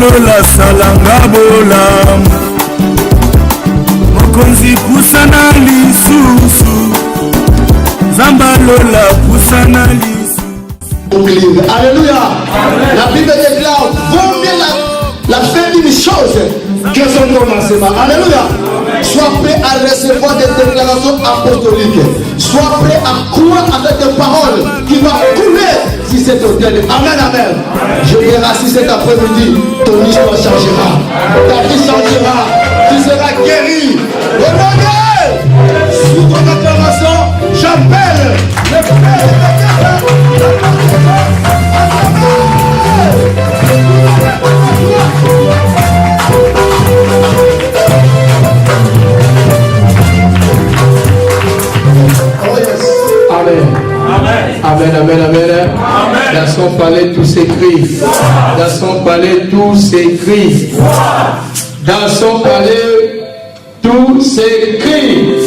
Lola salanga bolamu mokonzi pusana lisusu Zamba Lola pusana lisusu. Alléluia. La Bible déclare vaut mieux la fin d'une chose que son commencement. Alléluia. Sois prêt à recevoir des déclarations apostoliques. Sois prêt à croire avec des paroles qui vont couler si c'est autel. Amen, amen. Je verrai si cet après-midi, ton histoire changera. Ta vie changera. Tu seras guéri. Au nom de sous ton acclamation, j'appelle le Père. Amen, amen, amen. Dans son palais tout s'écrit. Dans son palais tout s'écrit. Dans son palais tout s'écrit.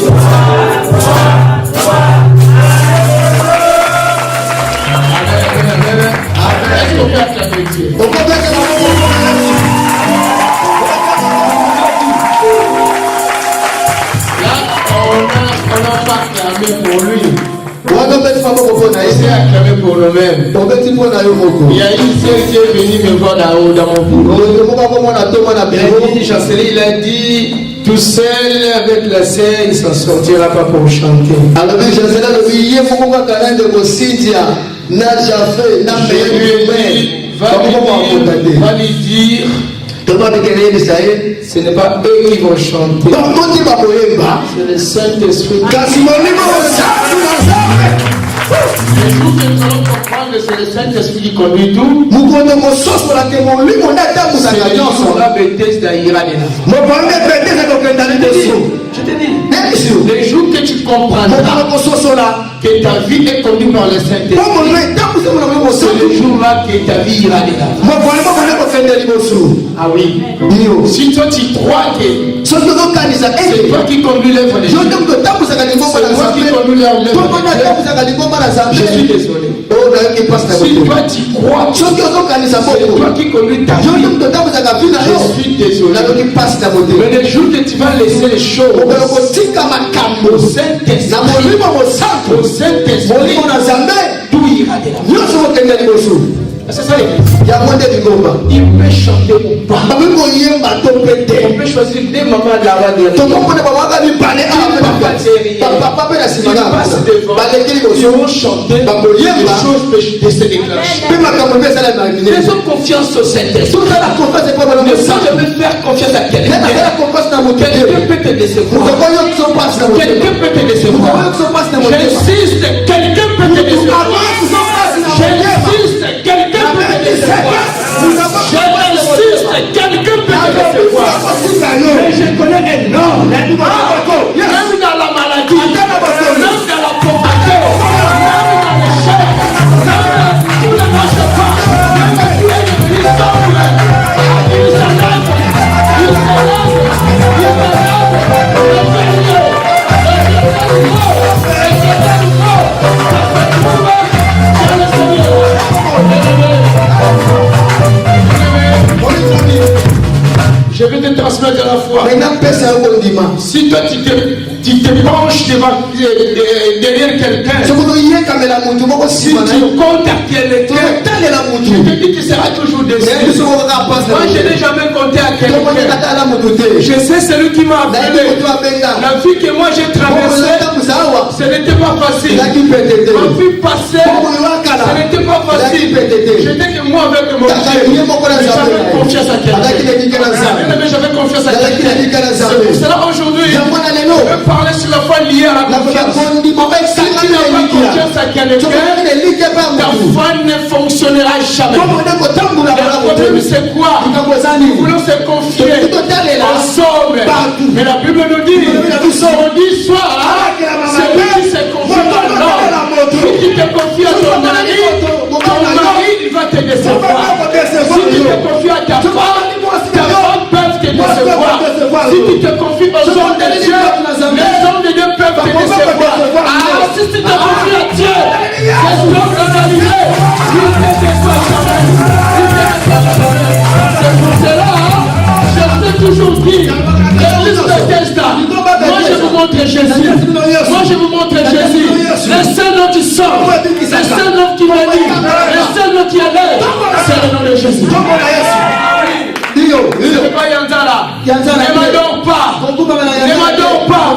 Là, on n'a pas clamé pour lui. C'est acclamé pour nous-mêmes. Il y a une sœur qui est venue me voir dans mon bureau. Il a dit, tout seul avec la sœur, il ne s'en sortira pas pour chanter. Alors, je va lui dire, ce n'est pas eux qui vont chanter. C'est le Saint-Esprit. Le jour que nous allons comprendre que c'est le Saint-Esprit qui conduit tout, c'est le jour là Bethesda ira de là. Je te dis, le jour que tu comprendras que ta vie est conduite par le Saint-Esprit, c'est le jour là que ta vie ira de là. Ah oui. Si toi tu crois que c'est toi qui conduis l'œuvre de Dieu, c'est toi qui conduis l'œuvre de Dieu, je suis désolé. Si toi tu crois que c'est toi qui conduis ta vie, je suis désolé. Mais le jour que tu vas laisser les choses au Saint-Esprit, tout ira de là. C'est ça l'église. Il peut chanter ou pas. On peut choisir des moments là-bas derrière. Ils vont chanter, les choses peuvent se déclencher. Faisons confiance au Saint-Esprit. Ne pas jamais faire confiance à quelqu'un. Quelqu'un peut te décevoir. Quelqu'un peut te décevoir. J'insiste, quelqu'un peut te décevoir. J'insiste, quelqu'un peut te décevoir. J'insiste, quelqu'un peut te décevoir. Mais je connais un homme, même dans la maladie, même dans la pauvreté, même dans l'échec, même dans tout le marche pas, même dans tout le je vais te transmettre à la foi. Si toi tu te penches derrière quelqu'un, si tu comptes à quelqu'un, je te dis que tu seras toujours déçu. Moi je n'ai jamais compté à quelqu'un. Je sais celui qui m'a appelé. La vie que moi j'ai traversée, ce n'était pas facile. Ma vie passée, ce n'était pas facile. J'étais que moi avec mon Dieu, j'avais confiance à quelqu'un. J'avais confiance à quelqu'un. C'est pour cela aujourd'hui, je veux parler sur la foi liée à la confiance. Si tu n'as pas confiance à quelqu'un, ta foi ne fonctionnera jamais. Le problème c'est quoi? Nous voulons se confier ensemble. Mais la Bible nous dit, vendredi soir, celui qui se confie à l'homme, si tu te confies à ton mari il va te décevoir. Si tu te confies à ta femme peuvent te décevoir. Si tu te confies aux hommes de Dieu, les hommes de Dieu peuvent te décevoir. Alors si tu te confies à Dieu, c'est ce qu'on va arriver. Il te déçoit jamais. C'est pour cela, je t'ai toujours dit, l'église de Bethesda, moi je vous montre Jésus. Moi je vous montre Jésus. Le seul nom qui sort, le seul nom qui bénit, le seul nom qui élève, c'est le nom de Jésus. C'est pas Yanzala. Ne m'adore pas. Ne m'adore pas.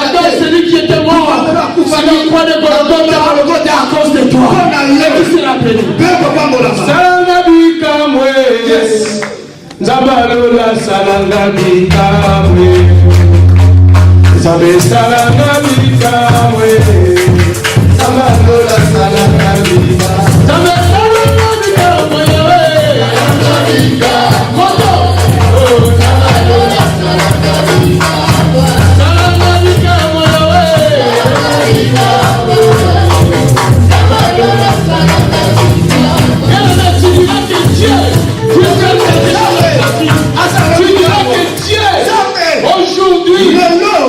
Adore celui qui était mort sur la croix de Golgotha à cause de toi. Et qui sera béni. Salangabika mwe. Zabalola salangabika mwe. Zabe salangabika mwe. Zabalola salangabika. Zabe salangabika mwe. Aujourd'hui,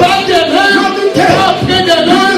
pas demain, pas après-demain,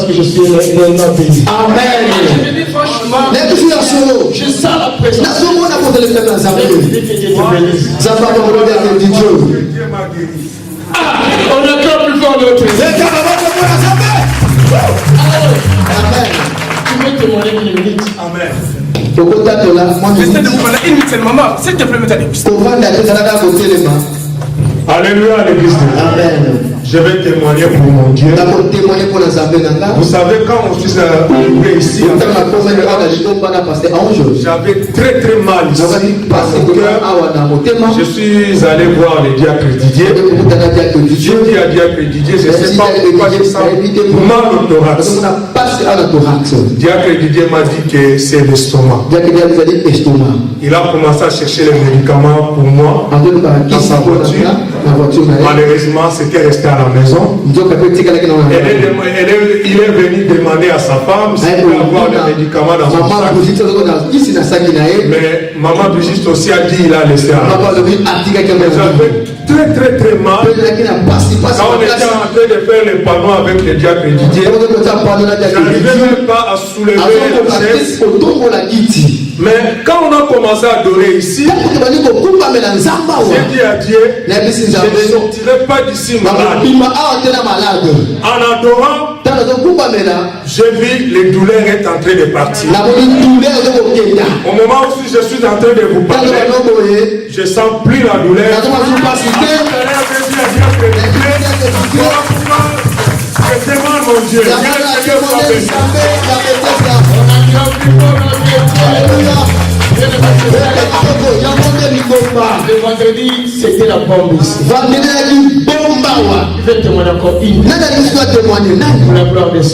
parce que je suis réellement béni. Amen. Je me dis franchement, je sens la présence. Que Dieu te bénisse. On acclame plus fort notre Dieu. Amen. Tu veux témoigner une minute? Amen. J'essaie de vous parler une minute, maman. S'il te plaît, mets ta église. Alléluia à l'église de Dieu. Amen. Je vais témoigner pour mon Dieu. Vous savez, quand on suis arrivé ici, j'avais très très mal ici. Parce que je suis allé voir le diacre Didier. Je dis à diacre Didier, je ne sais pas pourquoi je sens mal au thorax. Diacre Didier m'a dit que c'est l'estomac. Il a commencé à chercher les médicaments pour moi dans sa voiture. Malheureusement, c'était resté à la maison. Il est venu demander à sa femme s'il peut avoir les médicaments dans son sac. Mais maman Brigitte aussi a dit qu'il a laissé à la maison. J'avais très très très mal. Quand on était en train de faire les panneaux avec le diacre Didier, je n'arrivais même pas à soulever la chaise. Mais quand on a commencé à adorer ici, j'ai dit à Dieu, je ne sortirai pas d'ici malade. En adorant, j'ai vu les douleurs être en train de partir. Au moment où je suis en train de vous parler, je ne sens plus la douleur. Je demande mon Dieu. Le vendredi, c'était la bombe ici. Je vais témoigner encore une. Pour la gloire de Dieu.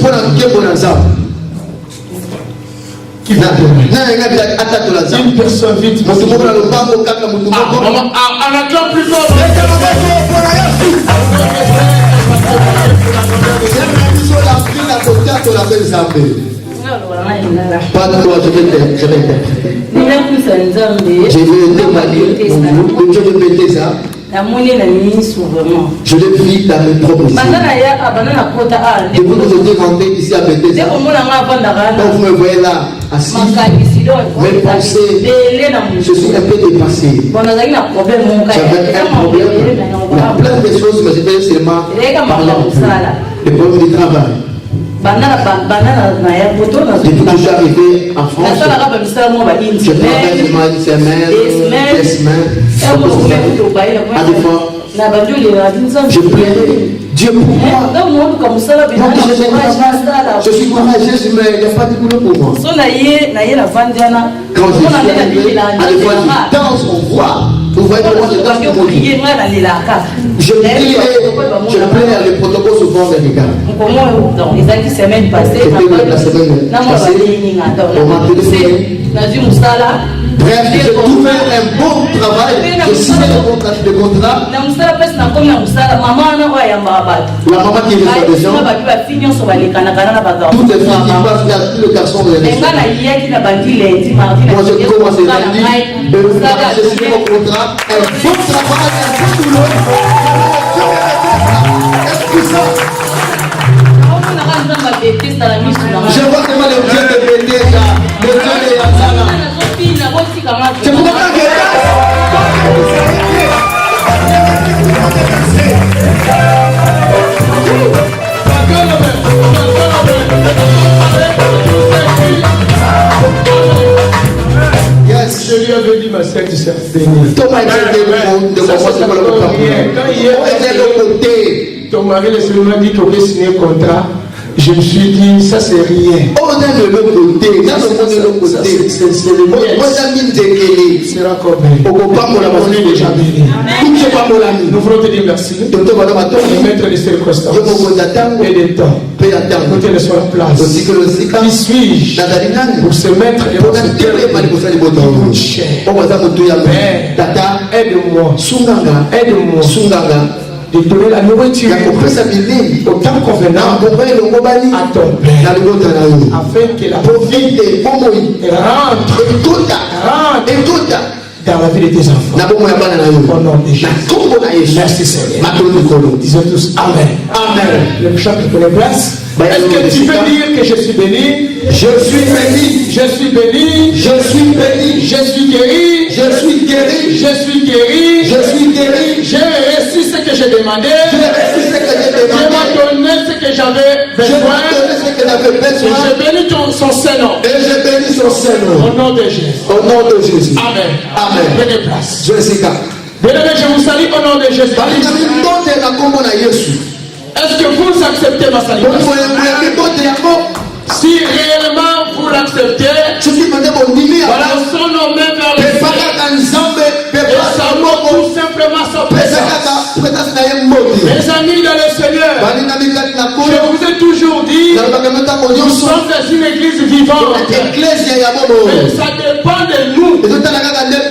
Qui va témoigner? Une personne vite. On acclame plus fort. Pas de toi, je vais t'interpréter. Je vais témoigner mon Dieu de Bethesda. Je l'ai vu dans mes propres yeux. Depuis que je suis rentré ici à Bethesda, quand vous me voyez là, assis, mes pensées, je suis un peu dépassé. J'avais un problème, il y a plein de choses, mais j'étais seulement le problème du travail. Depuis que je suis arrivé en France, je travaille seulement une semaine, 2 semaines. À des fois, je plairais Dieu pourquoi? Je suis courageuse, mais il n'y a pas de boulot pour moi. Quand je suis arrivé, à des fois, je danse, on voit. Vous voyez comment je danse pour moi. Je plains, les protocoles souvent me regardent. Semaine passée, la semaine passée, on m'a téléphoné. Bref, j'ai trouvé un bon travail. J'ai signé le contrat. La maman qui reçoit des gens. Toutes les filles qui passent là, tous les garçons de moi, j'ai commencé lundi. J'ai signé mon contrat. Un bon travail, un bon boulot. Je vois comment le Dieu de Bethesda, le Dieu de Yazana. C'est pour ça que yes, je lui avais dit ma sœur, tu sais Thomas ton mari m'a dit qu'on voulait signer un contrat. Je me suis dit, ça c'est rien. On est de l'autre côté. C'est le mien. Sera comme est déjà béni. Nous voulons te dire merci. Le maître des circonstances et des temps. Que tu sois en place. Qui suis-je pour se mettre et pour se tenir cher. Aide-moi. Aide-moi. De donner la nourriture au temps convenant à ton Père, afin que la pauvreté rentre dans la vie de tes enfants. Au nom de Jésus. Merci Seigneur. Disons tous Amen. Amen. Le chapitre pour les places. Est-ce que tu peux dire que je suis béni? Je suis béni. Je suis béni. Je suis béni. Je suis guéri. Je suis guéri. Je suis guéri. Je suis guéri. J'ai reçu ce que j'ai demandé. J'ai reçu ce que j'ai demandé. Dieu m'a donné ce que j'avais besoin. Et je bénis son Saint-Nom. Et je bénis son Saint-Nom. Au nom de Jésus. Au nom de Jésus. Amen. Amen. Prenez place. Jessica. Bien-aimés, je vous salue au nom de Jésus. Est-ce que vous acceptez ma salutation? Si réellement vous l'acceptez, voilà son nom même vers le ciel. Et ça mot tout simplement sa présence. Mes amis dans le Seigneur, je vous ai toujours dit, nous sommes dans une église vivante. Mais ça dépend de nous.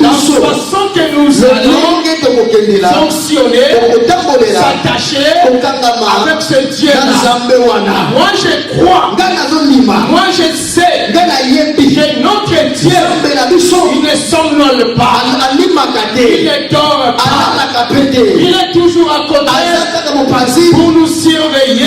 La façon que nous allons fonctionner, s'attacher avec ce Dieu-là. Moi je crois, moi je sais que notre Dieu, il ne somnole pas, il ne dort pas, il est toujours à côté pour nous surveiller.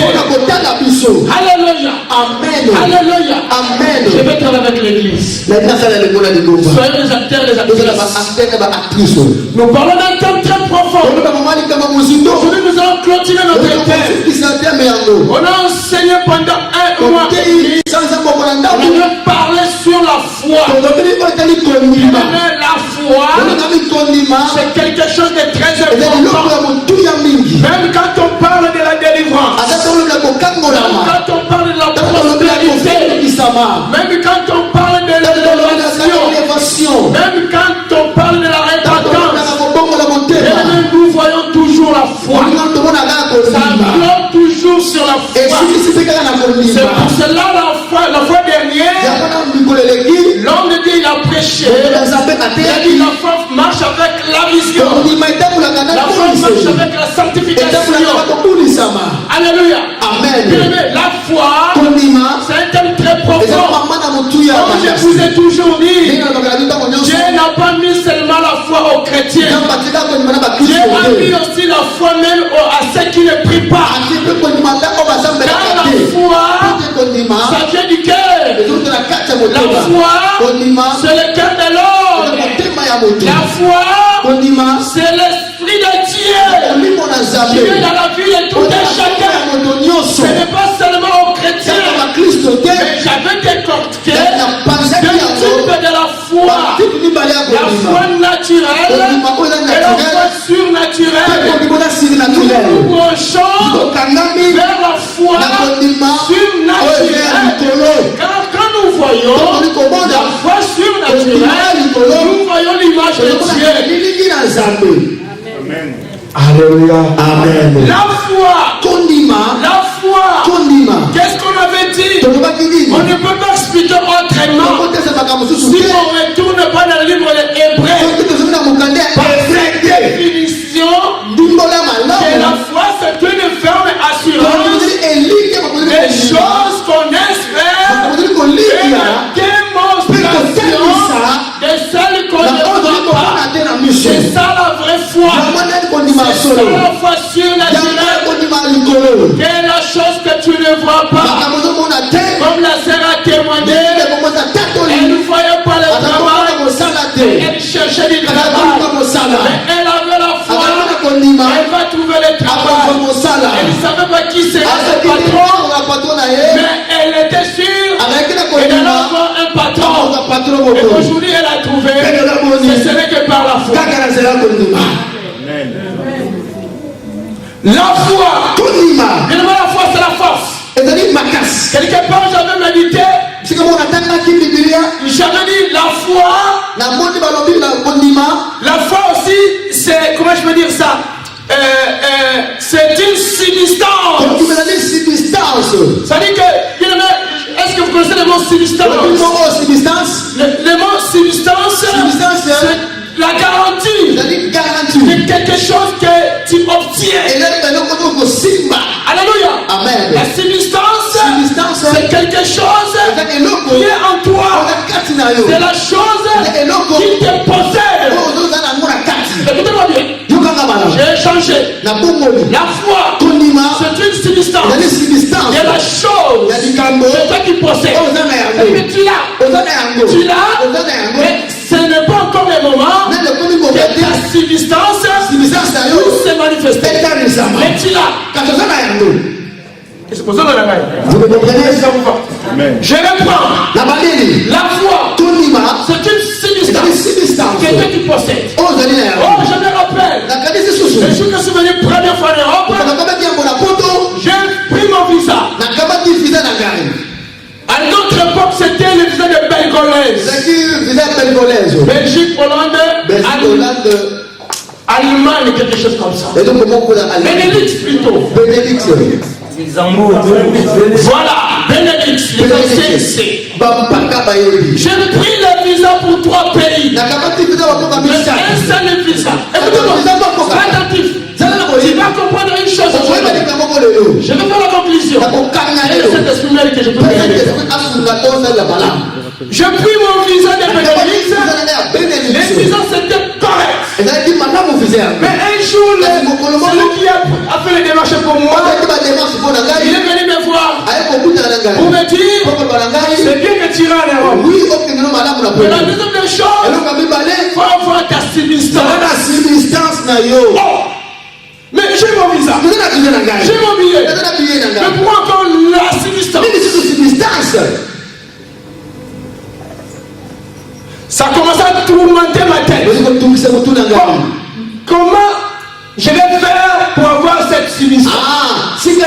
Alléluia. Amen. Alléluia. Amen. Je vais travailler avec l'église. Soyez les acteurs, les actrices. Nous parlons d'un thème très profond. Aujourd'hui, nous allons clôturer notre thème. On a enseigné pendant un mois. On a parlé sur la foi. La foi, c'est quelque chose de très important. Même quand on parle de la délivrance, même quand on parle de la prospérité, même quand on parle de l'élévation, même quand on parle de la repentance, nous voyons toujours la foi. Ça clôt toujours sur la foi. C'est pour cela la fois dernière, l'homme de Dieu il a prêché. Il a dit la foi marche avec la vision. La foi marche avec la sanctification. Alléluia. Amen. La foi, c'est un thème très profond. Comme je vous ai toujours dit, Dieu n'a pas mis seulement la foi aux chrétiens. Dieu a mis aussi la foi même à ceux qui ne prient pas. Car la foi, ça vient du cœur. La foi, c'est le cœur de l'homme. La foi, c'est l'esprit de Dieu qui est dans la vie de tout un chacun. Ce n'est pas seulement aux chrétiens. Mais j'avais décortiqué deux types de la foi. La foi naturelle et la foi surnaturelle. Nous nous branchons vers la foi surnaturelle. Car quand nous voyons la foi surnaturelle, nous voyons l'image de Dieu. Amen. Alléluia. Amen. La foi. La foi. Qu'est-ce qu'on avait dit? On ne peut pas expliquer autrement. Si on ne retourne pas dans le livre des Hébreux, par cette définition, que la foi c'est une ferme assurance des choses qu'on espère et la démonstration de celles qu'on ne voit pas. C'est ça la vraie foi. C'est ça la foi surnaturelle. Quelle est la chose que tu ne vois pas? Comme la sœur a témoigné, elle ne voyait pas le travail, elle cherchait du travail, mais elle avait la foi, elle va trouver le travail. Elle ne savait pas qui c'était le patron, mais elle était sûre qu'elle allait avoir un patron. Et aujourd'hui elle a trouvé, ce n'est que par la foi. La foi, la foi c'est la force. Quelque part j'avais médité, j'avais dit la foi aussi c'est, comment je peux dire ça, c'est une substance. Ça dit que, est-ce que vous connaissez le mot substance? Le mot substance, c'est la garantie de quelque chose que tu obtiens. Alléluia. Amen. La substance, c'est quelque chose qui est en toi. C'est la chose qui te possède. Écoutez-moi bien. J'ai changé. La foi, c'est une substance. Il y a la chose. C'est toi qui possèdes. Mais tu l'as. Mais ce n'est pas encore le moment que ta substance se manifeste. Mais tu l'as. Vous me comprenez? Je reprends. La foi, c'est une substance que tu possèdes. Oh, je me rappelle. Le jour que je suis venu première fois en Europe, j'ai pris mon visa. À notre époque, c'était le visa de Belgolèse. Belgique, Hollande, Allemagne, quelque chose comme ça. Benelux plutôt. Voilà, Benelux, les anciens c'est. J'ai pris le visa pour 3 pays. Mais un seul visa. Écoutez-moi, attentif. Tu vas comprendre une chose. Je vais faire la conclusion. C'est cet esprit que je peux faire. J'ai pris mon visa de Benelux. Les visas c'était correct. Mais un jour, celui qui a fait les démarches pour moi, il est venu me voir pour me dire c'est bien que tu iras en Europe. Mais la deuxième des choses, il faut avoir ta substance. Oh! Mais j'ai mon visa, j'ai mon billet. Mais pourquoi encore la substance? Ça commence à tourmenter ma tête. Comment je vais faire pour avoir cette substance? Il a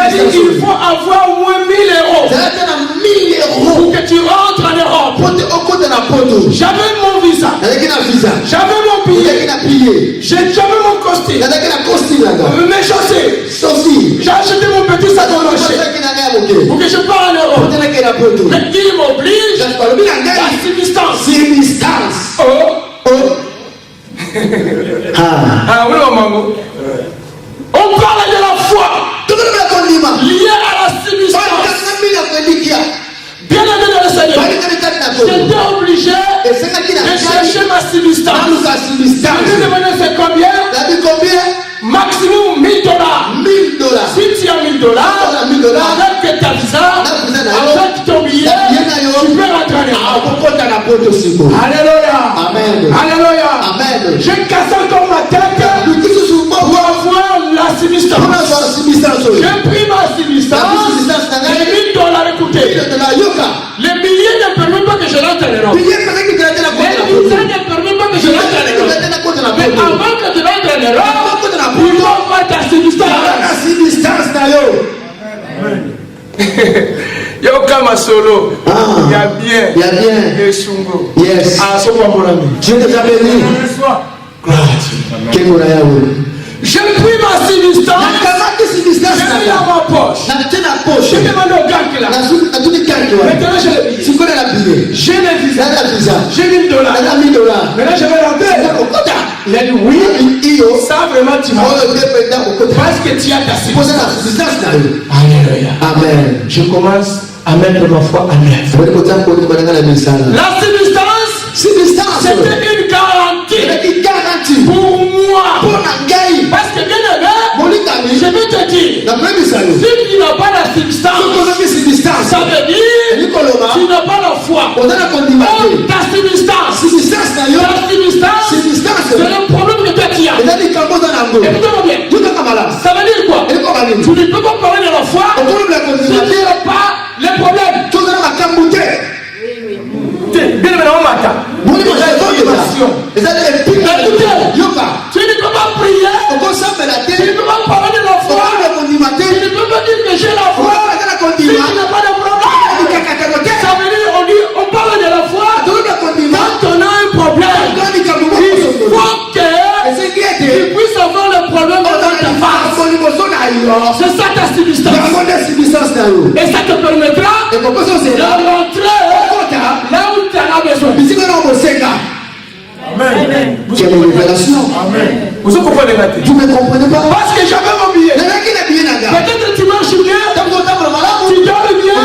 dit qu'il faut avoir au moins 1000 euros pour que tu rentres en Europe. J'avais mon visa, j'avais mon billet, j'avais mon costume, mes chaussures. J'ai acheté mon petit sac au marché pour que je parte en Europe. Mais il m'oblige à la substance. On parle de la foi liée à la substance. Bien aimé dans le Seigneur, j'étais obligé de chercher ma substance. Je me demandais c'est combien? Maximum $1000. Si tu as $1000, avec ta visa, avec ton billet, tu peux rentrer en Europe. Alléluia. Alléluia. J'ai cassé encore ma tête pour avoir la substance. J'ai pris ma substance. Les $1000 écoutez. Les billets ne permettent pas que je rentre en Europe. Les visas ne permettent pas que je rentre en Europe. Mais avant que tu rentres en Europe, il faut avoir ta substance. Il y a aucun solo. Il y a bien. Yes. Dieu nous a bénis. J'ai pris ma substance. J'ai mis dans ma poche. J'ai demandé au gars qui l'a. Maintenant j'ai le billet. J'ai le visa. J'ai $1000. Maintenant je vais rentrer. Il a dit oui. Ça vraiment tu vas. Parce que tu as ta substance. Alléluia. Amen. Je commence à mettre ma foi en œuvre. La substance, c'était une garantie pour moi. Parce que bien aimé, je vais te dire, si tu n'as pas la substance, ça veut dire tu n'as pas la foi. Ta substance, c'est le problème que toi tu as. Écoutez-moi bien. Ça veut dire quoi? Tu ne peux pas parler de la foi si tu n'as pas les problèmes. Bien évidemment, matin. Tu ne peux pas prier. Tu ne peux pas parler de la foi. Tu ne peux pas dire que j'ai la foi. Si tu n'as pas de problème. Ça veut dire on parle de la foi. Quand on a un problème, il faut que tu puisses avoir le problème dans ta face. C'est ça ta substance. Et ça te permettra de rentrer là où tu en as besoin. Amen. Quelle révélation. Amen. Vous comprenez pas? Vous ne comprenez pas? Parce que j'avais mon billet. Peut-être tu marches bien, tu dors bien,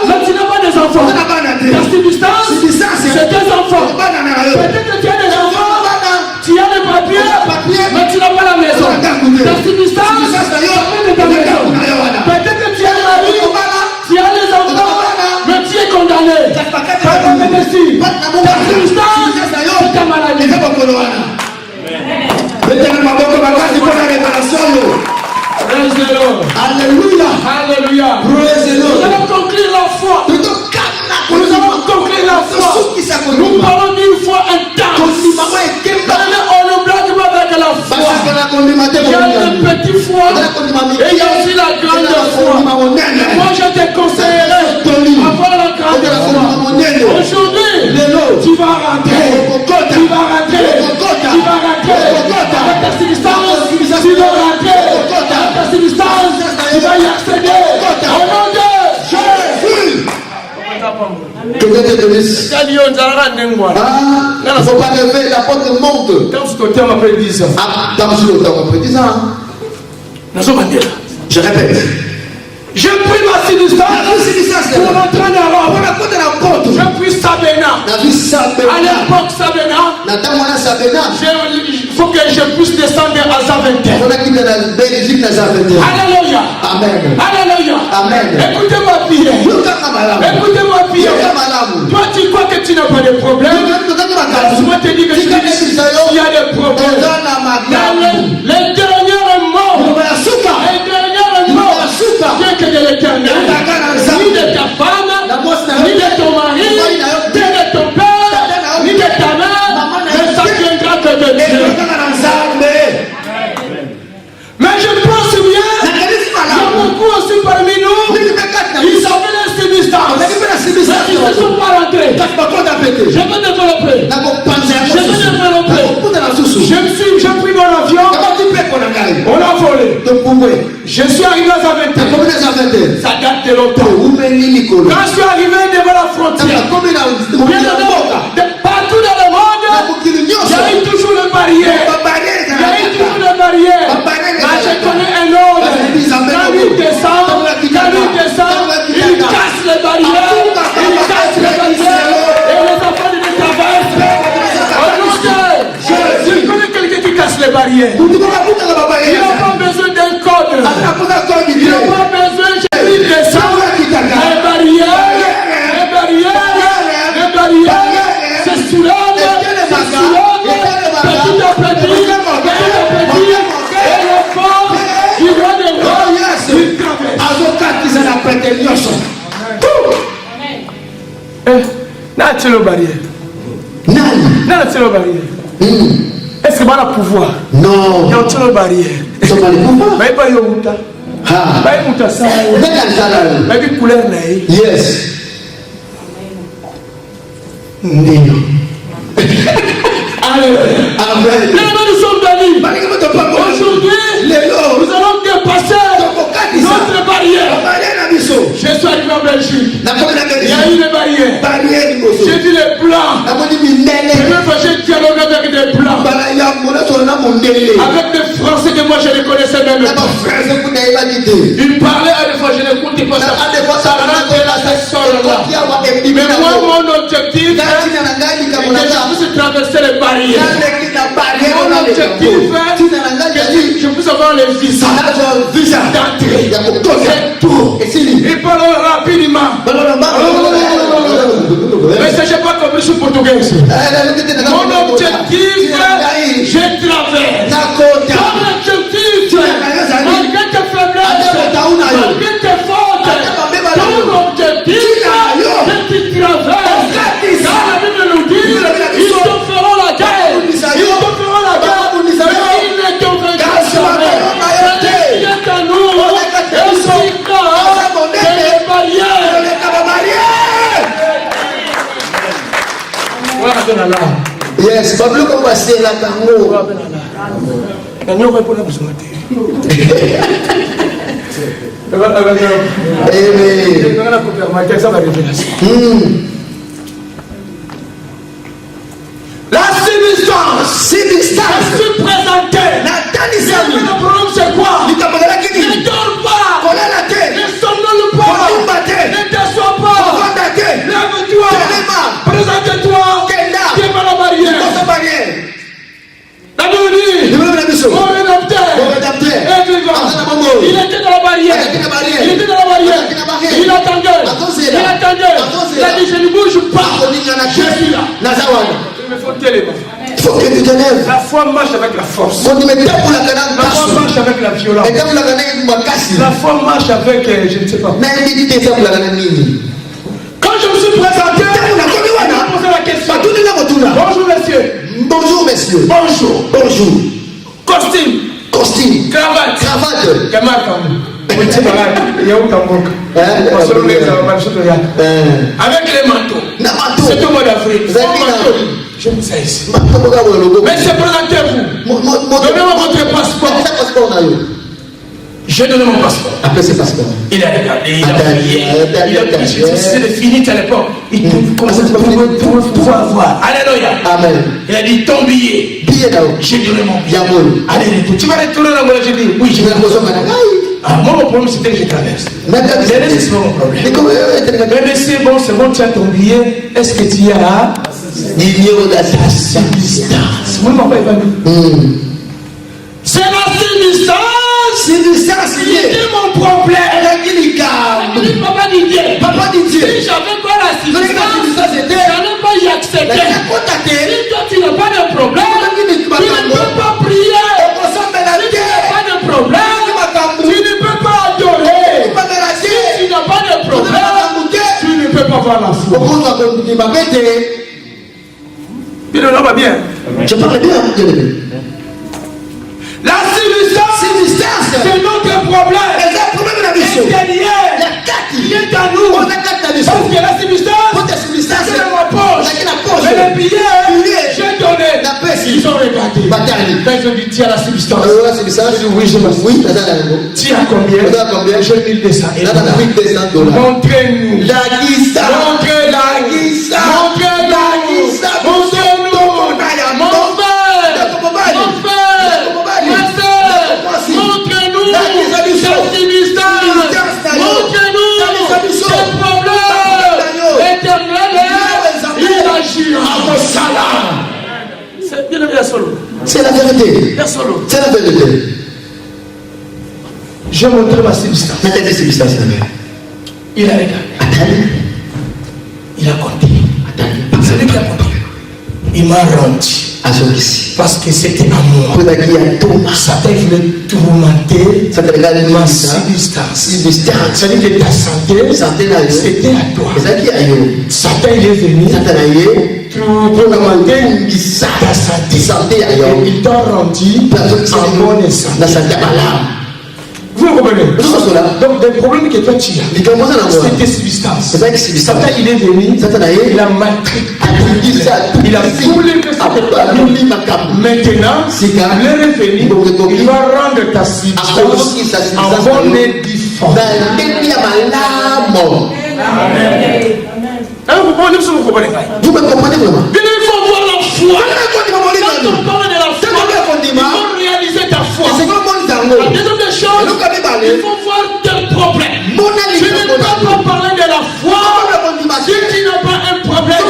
mais tu n'as pas des enfants. Ta substance, c'est tes enfants. Peut-être que tu as des enfants, tu as des papiers, mais tu n'as pas la maison. Ta subsistance, ça vient de ta maison. Peut-être que tu as le mari, tu as les enfants, mais tu es condamné. Par la médecine, ta subsistance, c'est ta maladie. Alléluia. Alléluia. Nous allons conclure la foi. Nous allons conclure la foi. Nous parlons d'une foi intense. On ne blague pas avec la foi. Il y a une petite foi et il y a aussi la grande foi. Moi je te conseillerais avoir la grande foi. Aujourd'hui, tu vas rentrer. Tu vas rentrer. Tu vas rentrer. Avec ta substance, tu vas rentrer. Avec ta substance, tu vas y accéder. Au nom de Jésus. Que Dieu te bénisse. Ah, il ne faut pas lever, la porte monte. Dans ce côté, on m'appelle 10 ans. Ah, dans ce côté, on m'appelle 10 ans. Je répète. Je prie ma substance pour rentrer en Europe. Je prie Sabena. À l'époque Sabena, il faut que je puisse descendre à Zaventem. Alléluia. Amen. Alléluia. Amen. Écoutez-moi bien. Écoutez-moi bien. Toi tu crois que tu n'as pas de problème. Moi te dis que il y a des problèmes. Les derniers mots. Les derniers mots. Bien que de l'éternel, ni de ta femme, ni de ton mari, ni de ton père, ni de ta mère, mais ça viendra que de Dieu. Mais je pense bien, il y a beaucoup aussi parmi nous, ils avaient la substance, mais ils ne sont pas rentrés. Je vais développer. J'ai pris mon avion, on a volé. Je suis arrivé à Zaventem. Ça date de longtemps. Quand je suis arrivé devant la frontière, partout dans le monde, il y a eu toujours le barrière. Il y a eu toujours le barrière. Mais je connais un ordre. Quand il descend, il casse les barrières. Il casse les barrières. Et les enfants de traversent. Je connais quelqu'un qui casse les barrières. Il n'a pas besoin d'un code. Il n'a pas besoin de descendre. Les barrières, c'est soulève, petit à petit, et le fort, il va de voir, il traverse. N'a-t-il le barrière? N'a-t-il le barrière? Est-ce que va le pouvoir? Non. Il y a le barrière. Ils sont pas les pouvoirs. Mais pas yo muta. Ah. Ba muta ça. Mais que couleur naï. Yes. Nino. Amen. Nous sommes bénis. Aujourd'hui, nous allons dépasser notre barrière. Je suis arrivé en Belgique. Il y a eu des barrières. J'ai vu les blancs. J'ai dialogué avec des blancs. Avec des Français que moi je ne connaissais même pas. Ils parlaient à des fois, je n'écoutais pas ça. Ça rentrait là, ça sort là. Mais moi, mon objectif, c'est de traverser les barrières. Mon objectif, c'est que je puisse avoir le visa d'entrée. C'est tout. Il parle rapidement. Mais je n'ai pas compris ce portugais. Mon objectif, je traverse. Mon objectif, malgré tes faiblesses, malgré tes fautes, ton objectif, c'est que tu traverses. Car la Bible nous dit, ils te feront la guerre. Ils te feront la guerre. Mais ils ne te vaincront jamais. C'est Dieu qu'à nous. Et si quand c'est les barrières. Yes, Pablo comme passer la tango. La substance fut présentée. Le problème c'est quoi? Ne dors pas. Ne somnole pas. Ne t'assois pas. Lève-toi. Présente-toi. Devant la barrière. Mon rédempteur est vivant. Il était dans la barrière. Il était dans la barrière. Il attendait. Il attendait. Il a dit, je ne bouge pas. Je suis là. Il me faut téléphone. Il faut que tu te lèves. La foi marche avec la force. La La foi marche avec la violence. La foi marche avec, je ne sais pas. Quand je me suis présenté, je me posé la question. Bonjour messieurs. Bonjour messieurs. Bonjour. Bonjour. Costume. Costume. Cravate. Cravate. Avec les manteaux. C'est au mois d'avril. Je me sais ici. Mais c'est présentez-vous. Donnez-moi votre passeport. J'ai donné mon passeport. Après ce passeport. Il a regardé, il a prié. Il a prié. C'est fini à l'époque. Il commence à pouvoir voir. Alléluia. Amen. Il a dit ton billet. J'ai donné mon billet. Allez, tu vas retourner là-bas. J'ai dit oui, je vais retourner. Moi, mon problème, c'était que je traverse. C'est pas mon problème. Mais monsieur, bon, c'est bon, tu as ton billet. Est-ce que tu as numéro d'assistance? Moi, mon père, c'est la substance qui était mon problème. Papa Didier, si j'avais pas la substance, je n'allais pas y accéder. Si toi tu n'as pas de problème, tu ne peux pas prier. Si tu n'as pas de problème, tu ne peux pas adorer. Si tu n'as pas de problème, tu ne peux pas voir la foi. Bien, on va bien. Je parle bien. La substance, c'est notre problème. Intérieur, qui est à nous. Parce que la substance, c'est dans ma poche. Mais les billets, j'ai donné. Ils ont regardé. Quand ils ont dit, tiens la substance. Oui, je m'en fous. Tu as combien? J'ai 1200. Montrez-nous. C'est la vérité. C'est la vérité. J'ai montré ma substance. Il a regardé. Il a compté. C'est lui qui a compté. Il m'a rendu. Parce que c'était à moi. Satan voulait tourmenter ma substance. C'est-à-dire que ta santé, c'était à toi. Satan il est venu tourmenter ta santé. Et il t'a rendu en bonne santé. Vous comprenez? Donc des problèmes que toi tu as, c'est tes substances. Satan il est venu, il a matricé, il a voulu que ça. Maintenant, il est revenu, il va rendre ta substance en bonne et due forme. Vous comprenez? Vous me comprenez vraiment? Il faut voir la foi. Quand on parle de la foi, il faut réaliser ta foi. La deuxième des choses, il faut voir tes problèmes. Tu ne peux pas parler de la foi si tu n'as pas un problème.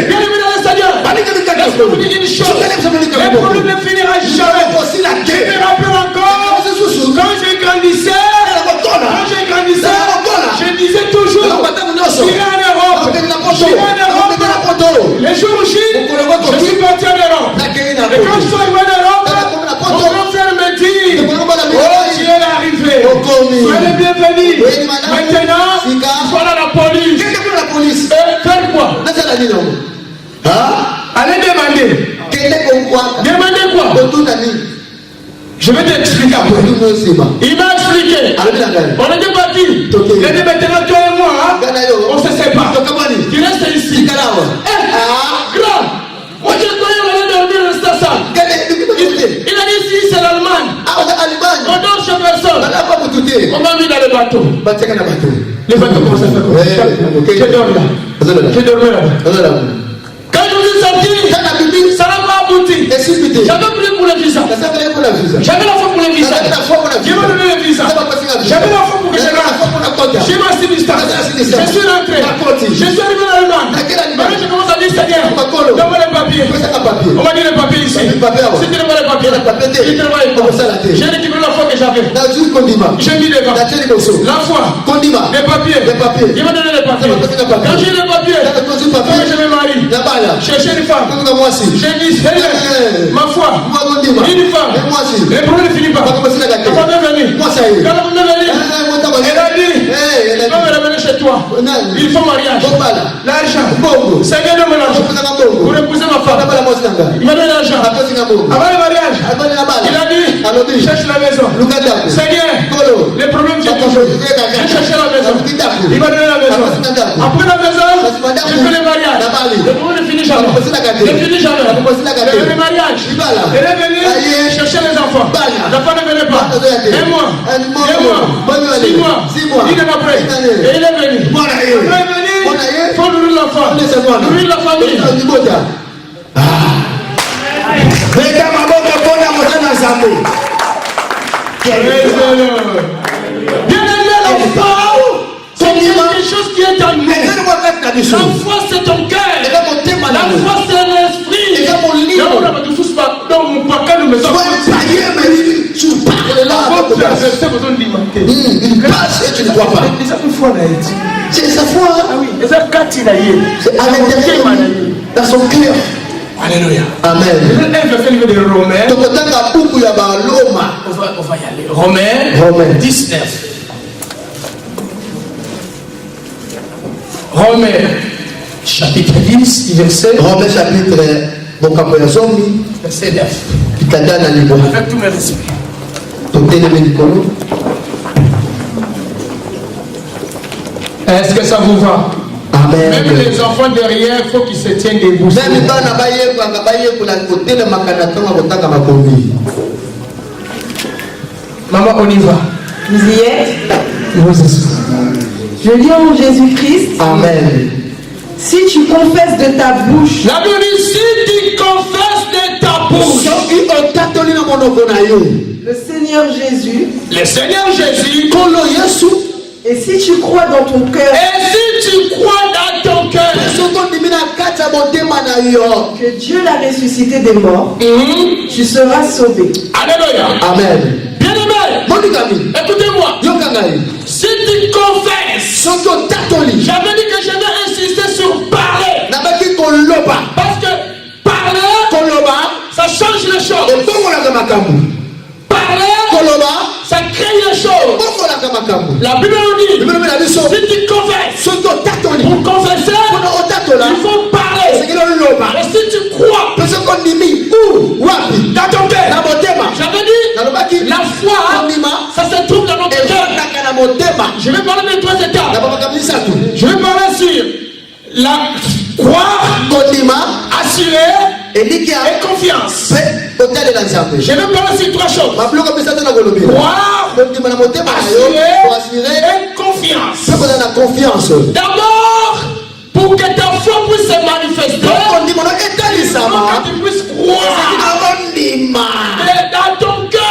Bien-aimé dans le Seigneur, laisse-moi vous dire une chose. Le problème ne finira jamais. Je me rappelle encore, quand je grandissais, je disais toujours, j'irai en Europe. Les jours où je suis parti en Europe. Et quand je suis arrivé en Europe, mon grand frère me dit, oh, tu es arrivé. Soyez les bienvenus. Maintenant, voilà la police. Faire quoi? Allez demander. Demandez quoi? Je vais t'expliquer après. Il m'a expliqué. On était parti. Il a dit maintenant toi et moi, on se sépare. Tu restes ici. Grand. Moi je croyais qu'on allait dormir rester ça. Il a dit si c'est l'Allemagne. On dort chez personne. On m'a mis dans le bateau. Le bateau commence à faire comme ça. Je dors là. Je dormais là. Quand je suis sorti, ça n'a pas abouti. J'avais pris pour le visa. J'avais la foi pour le visa. Dieu m'a donné le visa. J'avais la foi pour que je rentre. J'ai ma substance. Je suis rentré. Je suis arrivé en Allemagne. Maintenant je commence à dire Seigneur, donne-moi les papiers. On m'a dit les papiers ici. Si tu n'as pas les papiers, papier. Il travaille pas. J'ai récupéré la foi que j'avais. J'ai mis devant. La foi. Les papiers. Il m'a donné les papiers. Quand j'ai les papiers, je me marie. Chercher une femme. J'ai dit, ma foi. Une femme. Les problèmes ne finissent pas. Quand on est venu. Quand on est venu. Elle a dit, je vais me revenir chez toi. Il faut mariage. L'argent. Seigneur, donne-moi l'argent. Pour épouser ma femme. Il m'a donné l'argent. Avant le mariage, il a dit, cherche la maison. Seigneur, les problèmes viennent toujours. J'ai cherché la maison. Il m'a donné la maison. Après la maison, j'ai fait le mariage. Le problème ne finit jamais. Ne finit jamais. Le mariage. Elle est venue chercher les enfants. L'enfant ne venait pas. Un mois. 6 mois. Il est après. Et il est venu. Il faut nourrir l'enfant. Nourrir la famille. Bien aimé, la foi, c'est quelque chose qui est en nous. La foi, c'est ton cœur. La foi, c'est l'esprit. Il passe et tu ne vois pas. C'est sa foi. C'est à l'intérieur, dans son cœur. Alléluia. Amen. Je fais le livre de Romains. On va y aller. Romains 19. Romains chapitre 10, verset. Romains chapitre verset 9. Avec tout mes respects. Est-ce que ça vous va? Amen. Même les enfants derrière, il faut qu'ils se tiennent debout. Maman, on y va. Vous y êtes? Je lis en Jésus-Christ. Amen. Si tu confesses de ta bouche. La Bible dit, si tu confesses de ta bouche. Le Seigneur Jésus. Le Seigneur Jésus. Et si tu crois dans ton cœur. Et si tu crois dans ton cœur. Que Dieu l'a ressuscité des morts. Tu seras sauvé. Alléluia. Amen. Bien aimé. Écoutez-moi. Si tu confesses. J'avais dit que je vais insister sur parler. Parce que parler, ça change les choses. Parler, ça crée les choses. La Bible nous dit, si tu confesses, pour confesser, il faut parler. Et si tu crois dans ton cœur, j'avais dit, la foi, ça se trouve dans notre cœur. Je vais parler de 3 étapes. Je vais parler sur la croire, assurer et confiance. Je vais parler sur 3 choses. Croire, assurer et confiance. D'abord, pour que ta foi puisse se manifester, il faut que tu puisses croire dans ton cœur.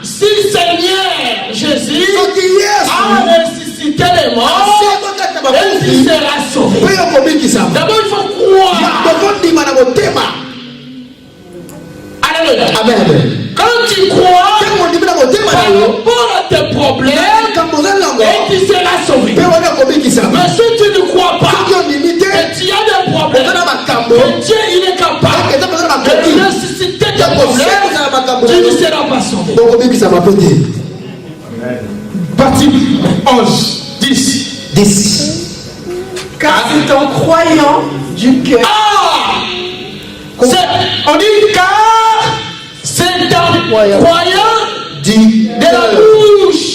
Si Seigneur Jésus a ressuscité les morts, il sera sauvé. D'abord, il faut croire. Alléluia. Amen. Quand tu crois par rapport à tes problèmes, et tu seras sauvé. Mais si tu ne crois pas que tu as des problèmes, que Dieu il est capable de ressusciter tes problèmes, tu ne seras pas sauvé. Partie 11, 10. Car c'est en croyant du cœur. On dit car c'est en croyant de la bouche.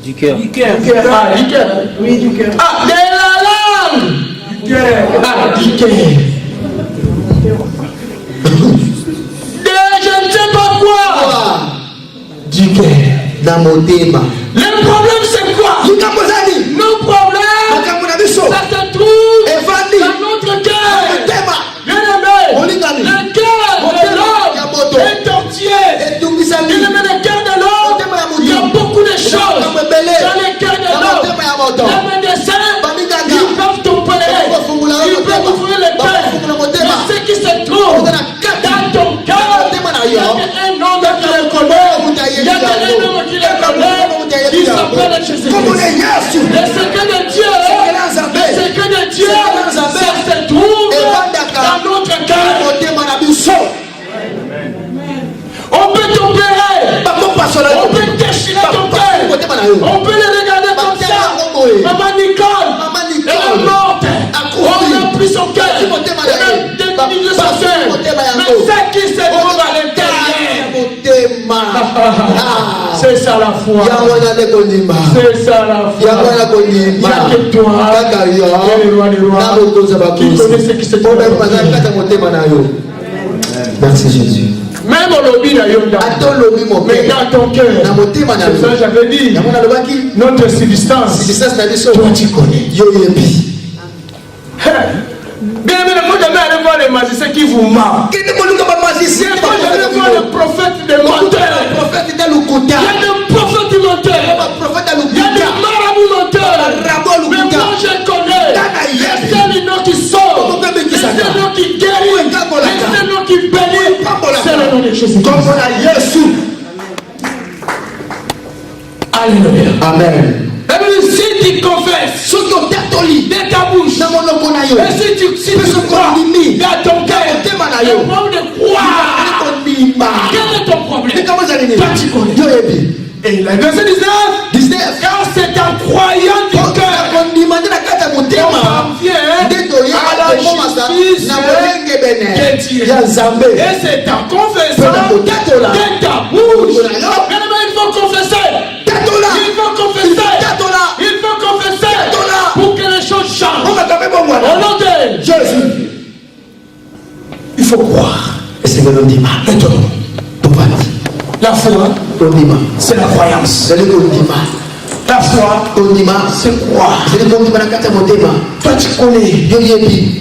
Du cœur. Du cœur. Oui, du cœur. De la langue. Du cœur. Du cœur. Je ne sais pas quoi. Du cœur. Le problème c'est quoi? Nos problèmes, ça se trouve dans notre cœur. Bien aimé, le cœur de l'homme est entier. Bien aimé, le cœur de l'homme, il y a beaucoup de choses dans le cœur de l'homme. Les médecins, ils peuvent t'opérer, ils peuvent ouvrir le cœur. Mais ce qui se trouve dans ton cœur, On peut les regarder comme ça. Maman Nicole, elle est morte. On n'a plus son cœur. On a détruit son cœur. Mais ce qui se trouve à l'intérieur, c'est ça la foi. C'est ça la foi. Il n'y a que toi. Le roi des rois. Qui connaît ce qui se trouve. Merci Jésus. Même au lobby d'ailleurs, mais dans ton cœur, c'est ça que j'avais dit. Notre substance, toi tu connais. Bien, mais quand jamais allez voir les magiciens qui vous marrent, quand jamais voir le prophète des menteurs, il y a des prophètes menteurs, il y a des marabouts menteurs. Mais moi je connais les seuls noms qui sauvent, les seuls noms qui guérissent, les seuls noms qui bénissent, c'est le nom de Jésus. Alléluia. Amen. Si tu confesses de ta bouche, et si tu crois dans ton cœur, le problème de croire, quel est ton problème? Toi tu connais. Et la verset 19, car c'est en croyant du cœur qu'on parvient à la justice de Dieu. Et c'est en confessant de ta bouche. Il faut confesser. Il faut confesser. Il faut confesser pour que les choses changent. Au nom de Jésus. Il faut croire. Et c'est que l'on dit mal. La foi, c'est la croyance. La foi, c'est croire. Toi tu connais.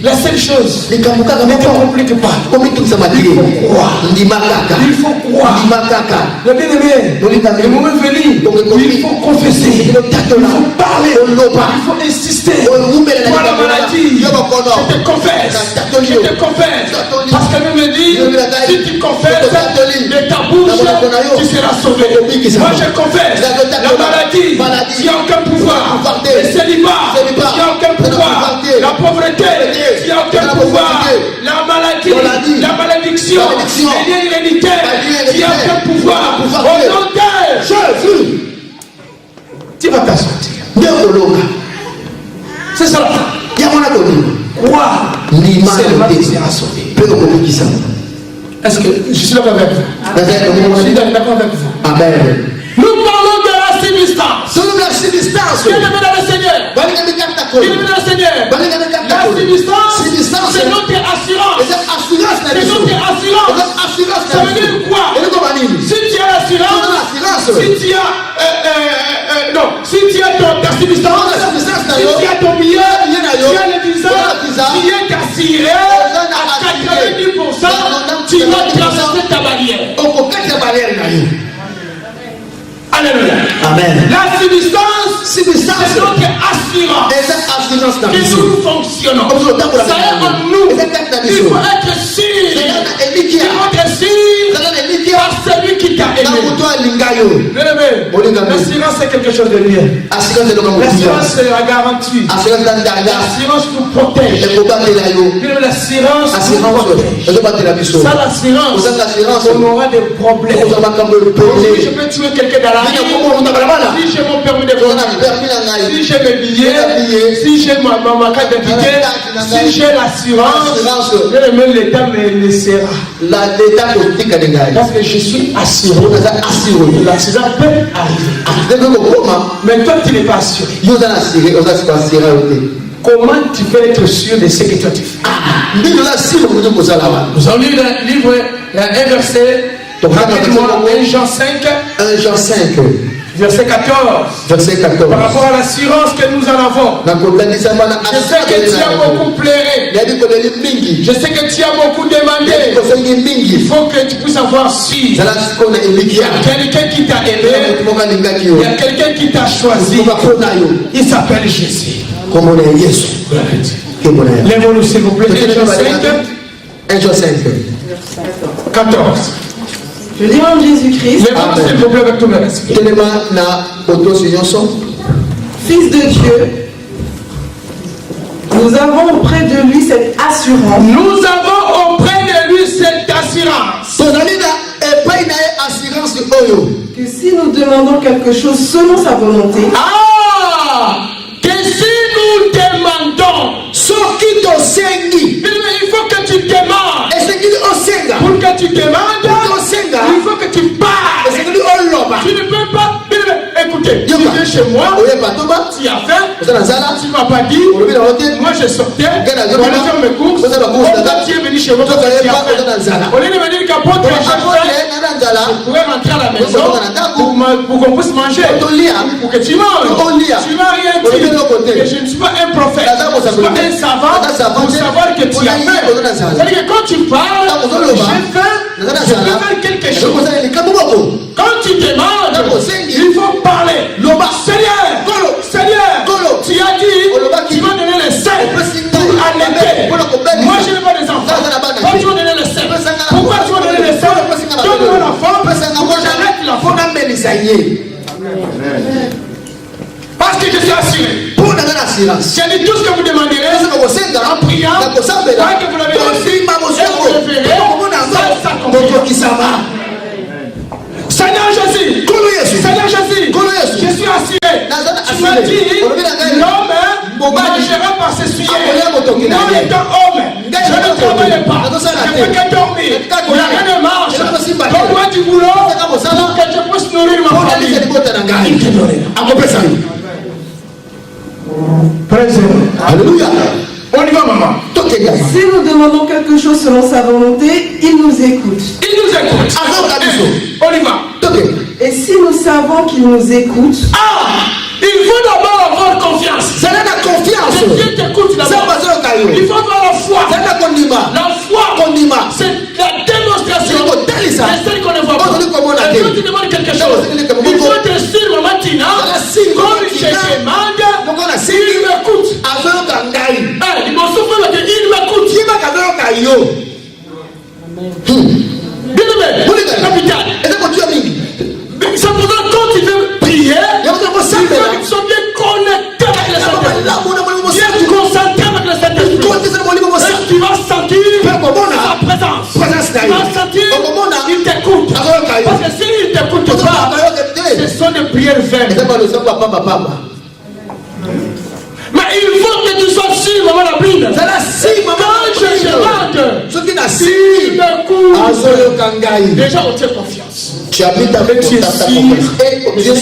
La seule chose, ne te complique pas. Il faut croire. Le bien-aimé, le moment venu, il faut confesser. Il faut parler. Il faut insister. Toi la maladie, je te confesse. Je te confesse. Parce que nous me dit, si tu confesses de ta bouche, tu seras sauvé. Moi je confesse. La maladie, il n'y a aucun pouvoir. Le célibat, il n'y a aucun pouvoir. La pauvreté, il n'y a aucun pouvoir. La maladie, la malédiction, les liens héréditaires, il n'y a aucun pouvoir. Au nom de Jésus, tu vas t'assortir. C'est ça la foi. Quoi? Seulement tu seras sauvé. Est-ce que je suis d'accord avec vous? Je suis d'accord avec vous. Amen. Nous parlons de la substance. Qui est le Seigneur? Qui est le Seigneur? La substance, c'est notre assurance. C'est notre assurance. Ça veut dire quoi? Si tu as l'assurance, si tu as ta substance, si tu as ton billet, tu as le visa, tu es assuré à 90%, tu vas traverser ta barrière. Alléluia. Amen. La substance, c'est notre assurance que nous fonctionnons. Ça est en nous. Il faut être sûr. Il faut être sûr par celui qui t'a aimé. L'assurance c'est quelque chose de bien. L'assurance c'est la garantie. L'assurance nous protège. L'assurance nous protège. Sans l'assurance, on aura des problèmes. Si je peux tuer quelqu'un dans la rue, si j'ai mon permis de conduire, si j'ai mes billets, si j'ai ma carte d'identité, si j'ai l'assurance, même l'État me laissera. Parce que je suis assuré. L'accident peut arriver. Mais toi tu n'es pas assuré. Comment tu peux être sûr de ce que toi tu fais? Nous allons lire un livre, un verset. Rapidement, 1 Jean 5. Verset 14. Par rapport à l'assurance que nous en avons. Je sais que tu as beaucoup pleuré. Je sais que tu as beaucoup demandé. Il faut que tu puisses avoir su. Il y a quelqu'un qui t'a aimé. Il y a quelqu'un qui t'a choisi. Il s'appelle Jésus. Lève-nous s'il vous plaît. 1 Jean 5. 14. Je dis en Jésus-Christ, Fils de Dieu, nous avons auprès de lui cette assurance. Nous avons auprès de lui cette assurance. Que si nous demandons quelque chose selon sa volonté, que si nous demandons, il faut que tu demandes. Pour que tu demandes, il faut que tu parles. Tu ne peux pas. Écoutez, tu viens chez moi, tu as faim, tu ne m'as pas dit, moi je sortais, je vais faire mes courses, tu es venu chez moi, tu as faim. Au lieu de me dire qu'apôtre, je pourrais rentrer à la maison pour qu'on puisse manger, pour que tu manges. Tu n'as rien dit. Et je ne suis pas un prophète, je ne suis pas un savant pour savoir que tu as faim. C'est-à-dire que quand tu parles, j'ai faim, je peux faire quelque chose. Quand tu demandes, il faut parler. Seigneur, tu as dit, tu vas donner les seins pour allaiter. Moi, je n'ai pas des enfants. Quand tu vas donner les seins, pourquoi tu vas donner les seins? Donne-moi l'enfant, pourquoi j'arrête l'enfant? Parce que je suis assuré. J'ai dit tout ce que vous demanderez en priant, tant que vous l'avez reçu, et vous le verrez, ça s'accomplira. Seigneur Jésus, je suis assuré. Tu m'as dit, l'homme mangera par ses sujets. Non étant homme, je ne travaille pas. Je ne fais que dormir. Il n'y a rien de marche. Donne-moi du boulot pour que je puisse nourrir ma famille. Il te donnera. Alléluia. On y va, maman. si nous demandons quelque chose selon sa volonté, il nous écoute. On y va. Et si nous savons qu'il nous écoute, il faut d'abord avoir confiance. C'est la confiance. Que Dieu t'écoute d'abord. Il faut avoir la foi. La foi, c'est la démonstration de celle qu'on ne voit pas. Et quand tu demandes quelque chose, il faut être sûr, maman Tina, comme je demande, il m'écoute. Il m'a souffert que il m'écoute. Bien aimé, capital. C'est pour ça que quand tu veux prier, il faut que tu sois bien connecté avec le Saint-Esprit. Bien concentré avec le Saint-Esprit. Et tu vas sentir sa présence. Tu vas sentir qu'il t'écoute. Parce que s'il ne t'écoute pas, ce sont des prières vaines. Mais il faut que tu sois sûr, maman la Bible. Quand je demande, il m'écoute. Déjà, on tient confiance. Tu habites avec ta confiance. Et je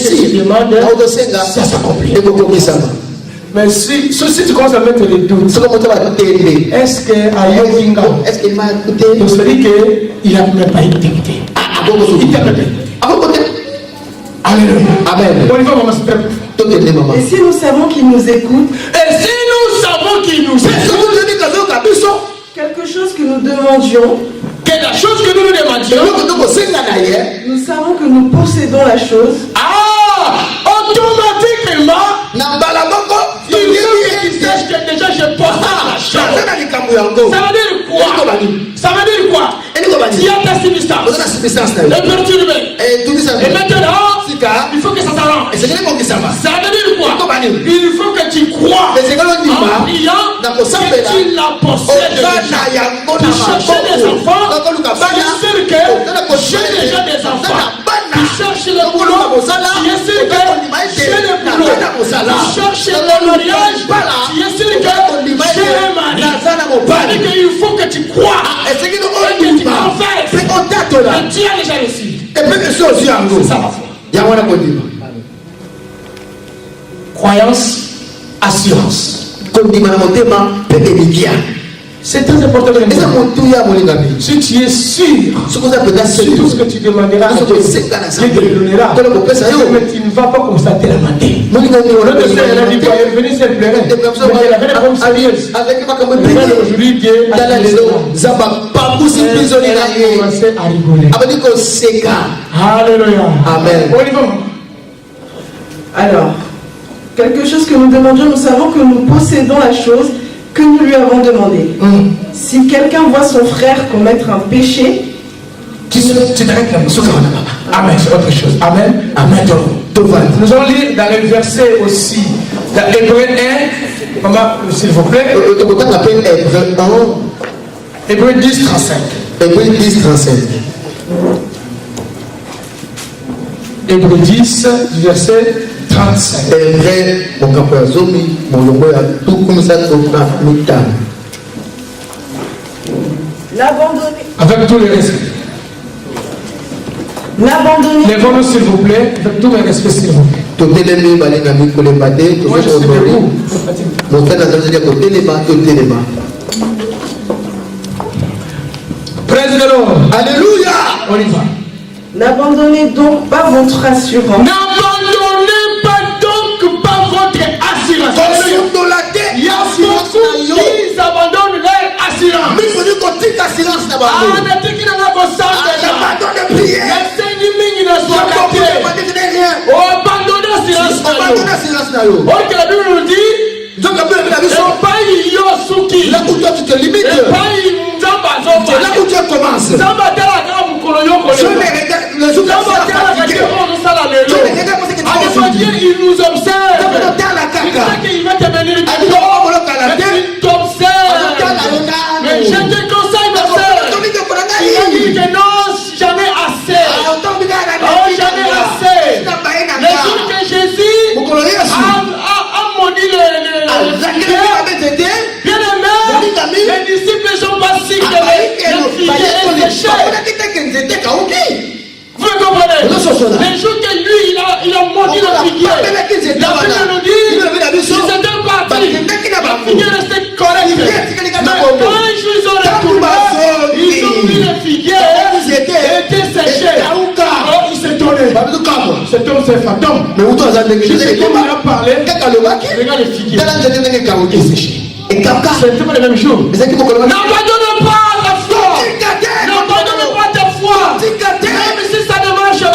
sais, ça s'accomplit. Mais si tu commences à mettre les doutes, est-ce qu'il m'a écouté? Donc ça veut dire qu'il n'a même pas été écouté. Il t'a écouté. Alléluia. Amen. On y va, maman, s'il te plaît. et si nous savons qu'il nous écoute, quelque chose que nous demandions, quelque chose que nous demandions, nous savons que nous possédons la chose. Automatiquement, il faut que tu saches que déjà je possède la chose. Ça veut dire quoi? Ça veut dire quoi? Il y a ta substance, le perturbé. Et maintenant, il faut que ça s'arrange. Ça veut dire quoi? Il faut que tu crois en priant que tu la possèdes déjà. Tu cherches des enfants, tu es sûr que j'ai déjà des enfants. Tu cherches le boulot, tu es sûr que j'ai le boulot. Tu cherches le mariage, tu es sûr que j'ai un mari. C'est-à-dire qu'il faut que tu crois et que tu confesses que tu as déjà reçu. C'est ça ma foi. Croyance, assurance. C'est très important de le si tu es sûr sur tout ce que tu demanderas, Dieu te le donnera. Mais tu ne vas pas constater la matinée. L'autre soir, elle a dit qu'elle est venue, elle pleurait. Mais elle avait des problèmes sérieux. Mais aujourd'hui, Dieu a commencé à rigoler. Alléluia. Amen. On y va. Alors, quelque chose que nous demandions, nous savons que nous possédons la chose que nous lui avons demandé. Si quelqu'un voit son frère commettre un péché, tu t'arrêtes là. Amen, c'est autre chose. Amen. Amen. Nous allons lire dans le verset aussi, dans Hébreu 1, maman, s'il vous plaît. Hébreu 10, 35. Hébreu 10, 35. Hébreux 10, verset 35. L'abandonner. Avec tout le respect. L'abandonner. Lèvons-nous s'il vous plaît, avec tout le respect s'il vous plaît. Moi je suis debout. Praise the Lord. Alléluia. On y va. N'abandonnez donc pas votre assurance. N'abandonnez pas donc pas votre assurance. Il y a beaucoup qui abandonnent leur assurance. Il nous observe. Il va te venir. Il t'observe. Mais je te conseille, ma soeur. Il va dire que non, jamais assez. Oh, jamais assez. Le jour que Jésus a maudit le bien aimé, les disciples sont pas si que le figuier est séché. Vous comprenez? Le jour que lui, il a maudit le figuier, la Bible nous dit, ils étaient partis, le figuier restait correct. Mais quand ils ont retourné, ils ont mis le figuier, était séché. Oh, il s'est donné. Cet homme c'est fantôme. Juste comme il a parlé, regarde le figuier. C'est pas la même chose. N'abandonne pas la foi. N'abandonne pas ta foi. Même si ça ne marche pas,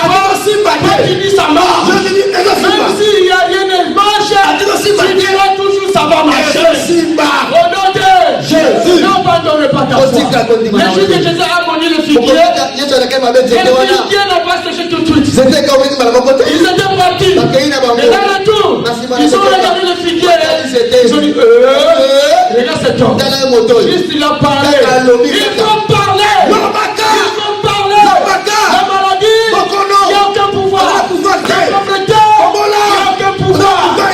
tu dis ça marche. Même s'il n'y a rien ne marche, tu diras toujours ça va marcher. Au nom de Jésus, n'abandonne pas ta foi. Le jour que Jésus a maudit le figuier, le figuier n'a pas séché tout de suite. Ils étaient partis. Et dans le tour, ils ont regardé le figuier. Ils ont dit, regarde cet homme. Juste il a parlé. Il faut parler. Il faut parler. La maladie, il n'y a aucun pouvoir. La pauvreté, il n'y a aucun pouvoir. Le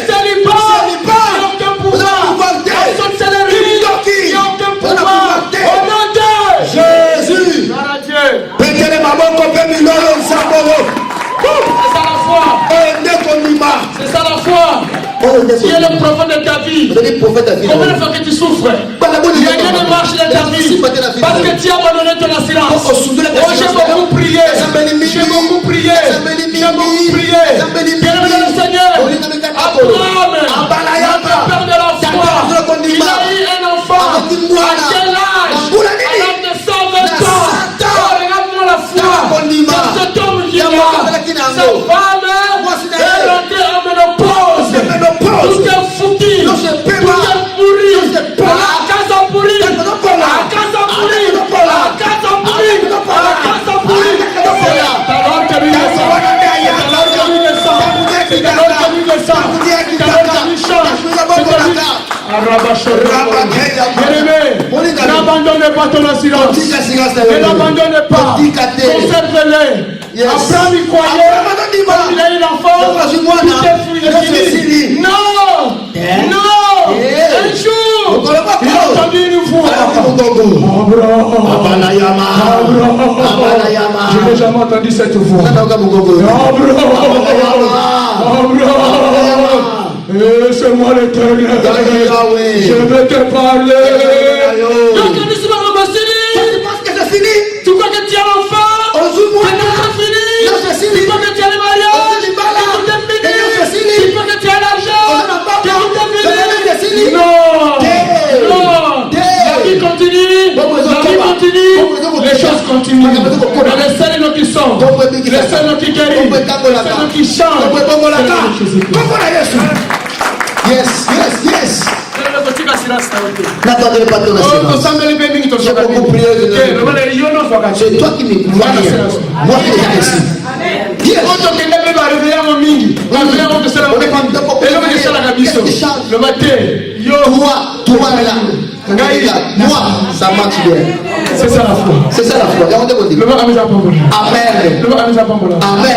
célibat, il n'y a aucun pouvoir. La sorcellerie, il n'y a aucun pouvoir. Au nom de Jésus. C'est ça la foi. C'est ça la foi. Tu es le prophète de ta vie. Combien de fois que tu souffres? Il n'y a rien de marche dans ta vie. Parce que tu as abandonné ton assurance. Oh, j'ai beaucoup prié. J'ai beaucoup prié. J'ai beaucoup prié. Bien-aimé dans le Seigneur. Abraham, notre père de la foi, il a eu un enfant. À quel âge? À l'âge de 120 ans. Oh, regarde-moi la foi. C'est cet homme qui est là. Sa femme est rentrée en ménopause. Tout est foutu. Tout est pourri. La case a pourri. La case a pourri. La case a pourri. La case a pourri. C'est alors que lui descend. C'est alors que lui descend. C'est alors que lui change. N'abandonnez pas ton assurance. Ne l'abandonnez pas. Conserve-les. Abraham y croyait. Quand il a eu l'enfant, tout est fini. Non. Non. Un jour, il a entendu une voix. Je n'ai jamais entendu cette voix. C'est moi l'Éternel. Je vais te parler. Donc, tu crois que tu as l'enfant? C'est fini. Tu crois que tu as le mariage? C'est fini. Tu crois que tu as l'argent? C'est fini. Non. La vie continue. La vie continue. Les choses continuent. Les scènes qui sont. Les scènes qui guérissent. Les scènes qui changent. Yes. N'attendez pas ton assurance. J'ai beaucoup prié. C'est toi qui me vois bien. Moi qui les remercie. Toi là, Moi, ça marche bien. C'est ça la foi. C'est ça la foi. Le Amen. Amen.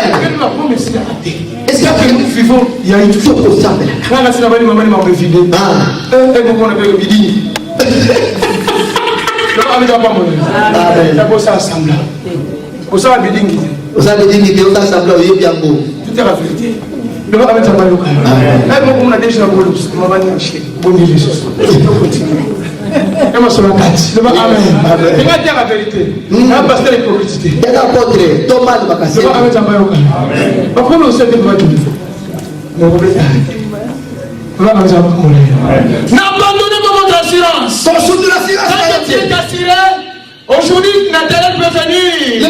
Est-ce que nous vivons, il y a une toujours obstacle. N'abandonnez pas votre assurance. Quand tu es assuré, aujourd'hui Nathalie peut venir.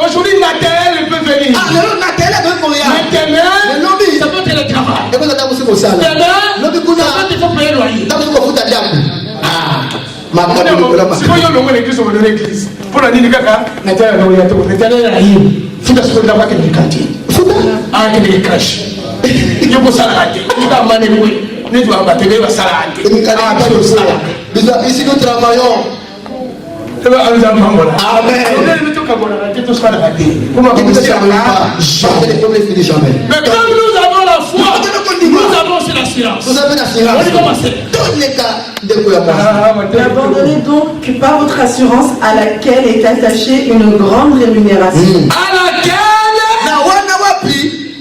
Aujourd'hui Nathalie peut venir. Mais demain, ça peut être le travail. Demain, ça peut il faut payer le loyer. Si vous avez l'église, on va donner l'église. Pour la Nini Kaka, Nathalie est là. Il faut que ce soit là-bas qu'il y ait des quartiers. Ah, qu'il y ait des crèches. Il y a des salades. Il y a des manèges. Nous devons battre les salades. Ici, nous travaillons. Amen. Mais comme nous avons la foi, nous avons aussi l'assurance. Vous avez l'assurance. Tous les cas de Abandonnez donc par votre assurance à laquelle est attachée une grande rémunération. À laquelle est attachée une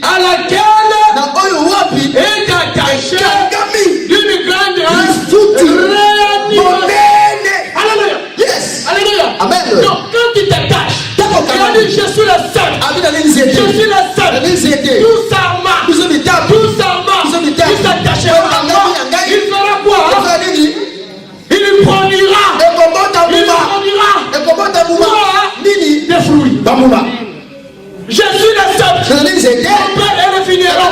grande rémunération. Alléluia. Amen. Donc quand tu t'attaches, tu dis je suis la seule. Je suis la seule. Tout s'arma. Tout s'attacher à moi. Il fera quoi? Il produira. Des fruits. Je suis la seule. Mon père est le finira.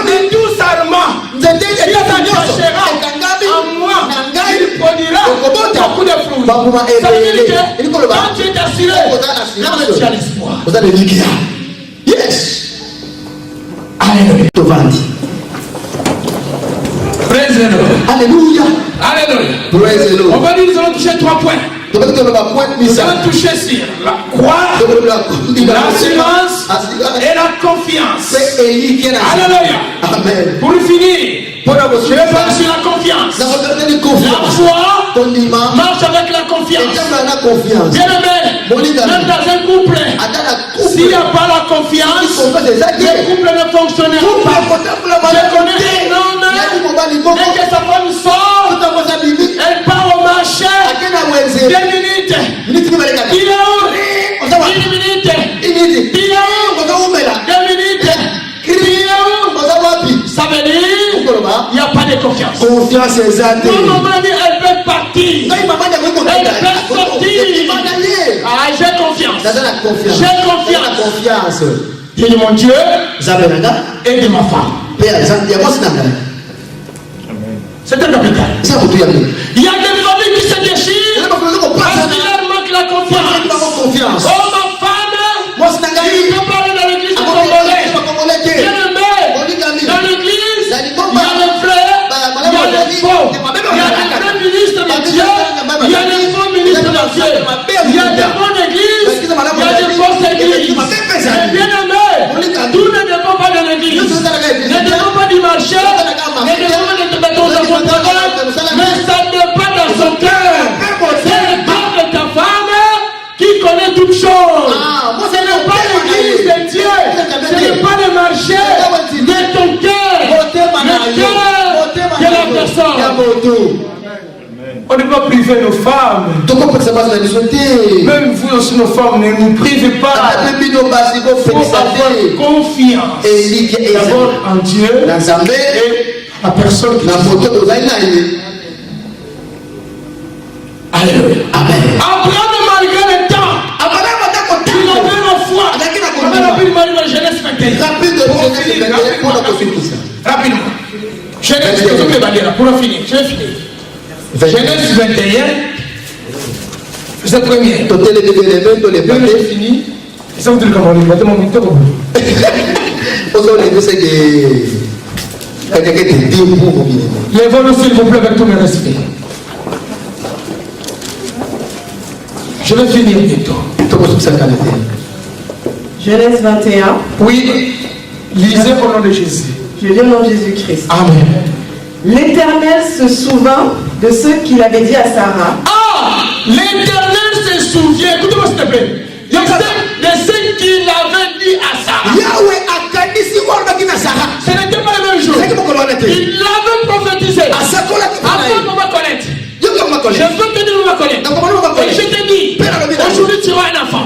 Et tout s'arma. Il s'attachera à moi. Il produira beaucoup de fruits. Ça veut dire que quand tu es assuré, là tu as l'espoir. Vous avez dit yes. Alléluia. Praise the Lord. Alléluia. Alléluia. Praise the Lord. On va dire nous allons toucher 3 points. Nous allons toucher sur la croix, l'assurance et la confiance. Alléluia. Amen. Pour finir, je vais parler sur la confiance. La foi marche avec la confiance. Bien aimé, même dans un couple, s'il n'y a pas la confiance, le couple ne fonctionnera pas. Je connais un homme, dès que sa femme sort, elle part au marché. 2 minutes. Il est où? 1 minute. Il est où? 2 minutes. Il est où? Ça veut dire il n'y a pas de confiance. Confiance exacte. Non, maman dit elle peut partir. Elle peut sortir. Ah, j'ai confiance. J'ai confiance. De mon Dieu et de ma femme. C'est un capital. Il y a des familles qui se déchirent parce qu'il leur manque la confiance. Oh ma femme, il peut parler dans l'église de Congolais. Bien aimé, dans l'église, il y a des frères, il y a des faux, il y a des vrais ministres de Dieu, il y a des faux ministres de Dieu, il y a des bonnes églises, il y a des fausses églises. Mais bien aimé, tout ne dépend pas de l'église, ne dépend pas du marché, ne dépend pas de ton travail, mais ça ne n'est pas dans son cœur. C'est le cœur de ta femme qui connaît toutes choses. Ce n'est pas l'église de Dieu, ce n'est pas le marché, mais ton cœur, le cœur de la personne. On ne peut pas priver nos femmes. Même vous aussi, nos femmes, ne nous privez pas. Il faut avoir confiance d'abord en Dieu et à personne qui Alléluia. Amen. Abraham, malgré le temps, il avait la foi. On a rapidement la Genèse 21. Rapidement. Genèse, pour finir. Je vais finir. Genèse 21. C'est le premier. Je fini. C'est où tu le commandes? Lèvons-nous s'il vous plaît avec tout le respect. Je vais finir bientôt. Genèse 21. Oui, lisez au nom de Jésus. Je lis au nom de Jésus-Christ. Amen. L'Éternel se souvint de ce qu'il avait dit à Sarah. Ah, l'Éternel se souvient, écoutez-moi s'il te plaît, de ce qu'il avait dit à Sarah. Ce n'était pas le même jour. Il l'avait prophétisé. Avant qu'on va connaître. Je veux te dire, on va connaître. Et je te dis, aujourd'hui tu auras un enfant.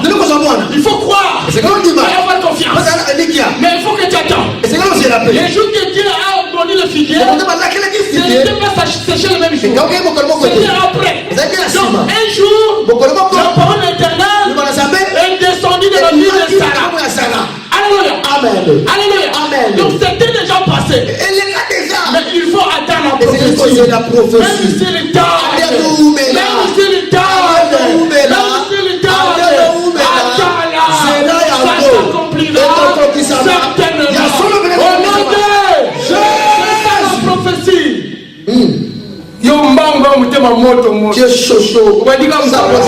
Il faut croire. Il faut avoir confiance. Mais il faut que tu attends. Les jours que Dieu a abandonné le figuier, ce n'était pas séché le même jour. C'était après. Donc un jour, la parole éternelle est descendue de la vie de Sarah. Alléluia. Amen. Alléluia. Amen. Donc c'était déjà passé. Mais il faut attendre la prophétie. Même si le temps. Même si le temps. Attends-la. Ça s'accomplira certainement. Au nom de Jésus. C'est ça la prophétie. Yo mbanga mutema moto moto. Dieu chocho. Wadika msala.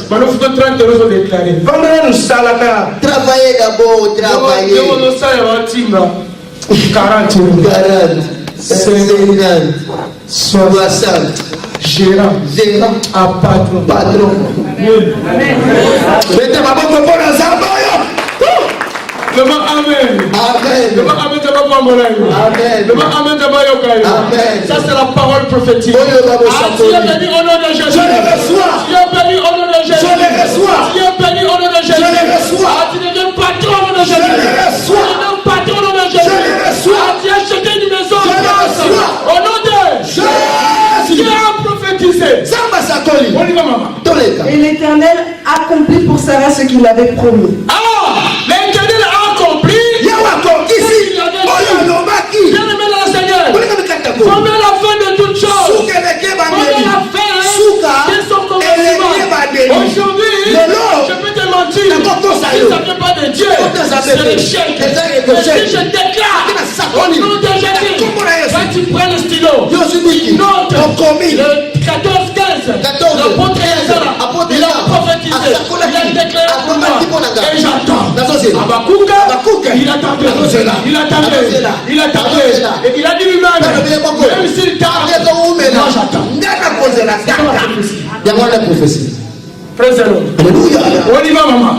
Banofuto 30 euros sont déclarés. Vendredi nous salaka. Travaillez d'abord, travaillez. Yo no sala watimba. 40 euros. 50. 60. Gérant. À patron. Mettez ma bonne pour la Zamboyo. Demain, amen. Amen. Demain, amen, demain, amen. Demain, amen, demain, amen. Ça, c'est la parole prophétique. Tu es béni au nom de Jésus. Je le reçois. Tu es béni au nom de Jésus. Je le reçois. Tu es béni au nom de Jésus. Je le reçois. Tu deviens patron au nom de Jésus. Je le reçois. Tu deviens patron au nom de Jésus. Je le reçois. Tu as acheté une maison. Je le reçois. Au nom de Jésus. Tu as prophétisé. On y va, maman. Et l'Éternel accomplit pour Sarah ce qu'il avait promis. Ah, l'Éternel a accompli. Bien aimé dans le Seigneur. Formez la fin de toutes choses. Formez la fin de son commencement. Aujourd'hui, je peux te mentir. Si ça ne vient pas de Dieu, c'est l'échec. Et si je déclare au nom de Jésus, quand tu prends le stylo, note le 14-15, l'apôtre Yasara, il a prophétisé, il a déclaré pour moi, et j'attends. Abakuka, il attendait, et il a dit lui-même, même s'il tarde, moi j'attends. La prophétie. Alléluia. On y va, maman.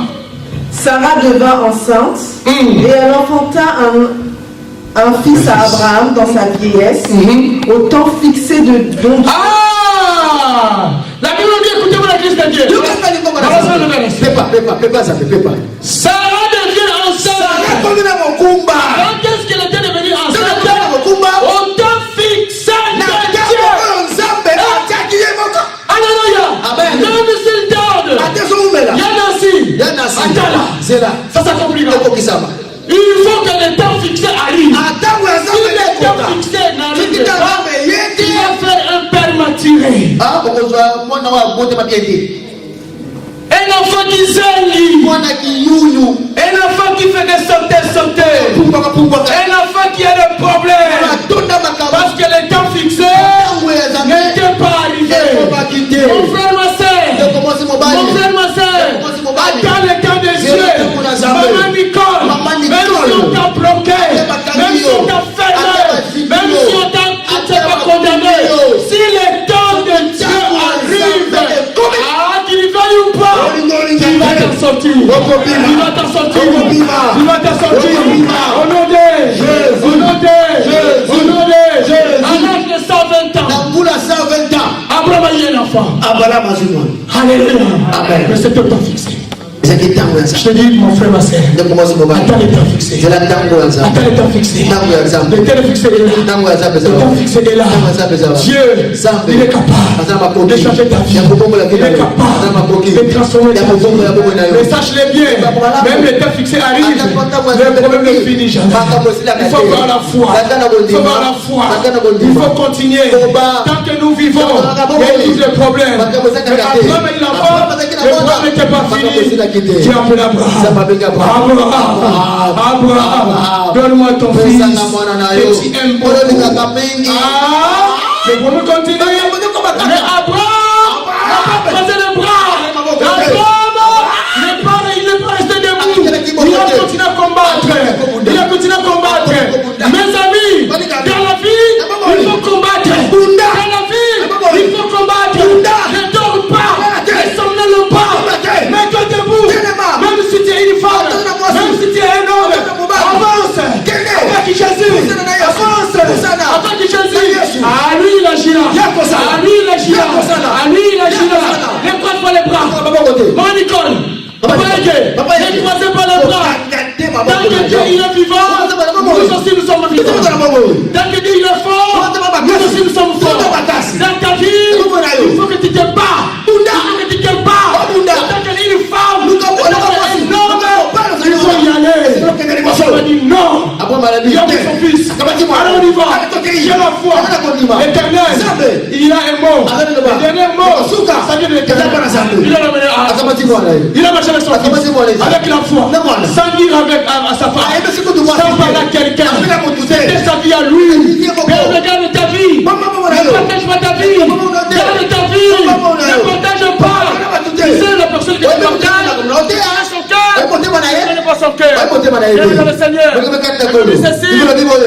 Sarah devint enceinte et elle enfanta un fils à Abraham dans sa vieillesse, au temps fixé de don. Ah! La Bible dit, écoutez-moi la Christ de Dieu. Sarah devient enceinte. Quand est-ce qu'elle était devenue enceinte? Au temps fixé de Dieu. Alléluia. Même s'il tarde, Yanassi, attends-la. Ça s'accomplira. Il faut que le temps fixé arrive. Si le temps fixé n'arrive pas, il va faire un père maturé. Un enfant qui zèle, un enfant qui fait des sauter, un enfant qui a des problèmes, parce que le temps fixé n'était pas arrivé. Mon frère, ma soeur, attends le temps de Dieu. Maman Nicole, même si on t'a bloqué, même si on t'a fermé, même si on t'a condamné, si le temps de Dieu arrive, qu'il veuille ou pas, tu vas t'en sortir. Tu vas t'en sortir. Tu vas t'en sortir. Au nom de Jésus. Au nom de Jésus. Au nom de Jésus. À l'âge de 120 ans, Abraham a eu un enfant. Alléluia. Mais c'est tout le temps fixé. Je te dis, mon frère, ma soeur, attends les temps fixés. Attends les temps fixés. Le temps fixé est là. Le temps fixé est là. Dieu, il est capable de changer ta vie. Il est capable de transformer ta vie. Mais sache-le bien, même le temps fixé arrive, le problème ne finit jamais. Il faut avoir la foi. Il faut avoir la foi. Il faut continuer. Tant que nous vivons, il y a tous les problèmes. Mais Abraham est là-bas, le problème n'était pas fini. Dieu appelle Abraham. Abraham, donne-moi ton fils. Que tu aimes beaucoup. Mais pour nous continuer, mais Abraham n'a pas croisé les bras. Abraham fatigué. Ne croisez pas les bras. Tant que Dieu il est vivant, nous aussi nous sommes vivants. Tant que Dieu il est fort, nous aussi nous sommes forts. Dans ta vie, il faut que tu te bats. Il faut que tu te bats. Tant que une femme, énorme, il faut y aller. On va dire non. Il y a son fils. Alors on y va. J'ai la foi. L'éternel, il a un mot. Le dernier mot, ça vient de l'éternel. Il a marché avec son fils, avec la foi, sans dire à sa femme, sans parler à quelqu'un. C'était sa vie à lui. Mais regarde ta vie. Ne partage pas ta vie. Regarde ta vie. Ne partage pas. Tu sais la personne que tu partages, son cœur. Il n'est pas son cœur. Il est le Seigneur.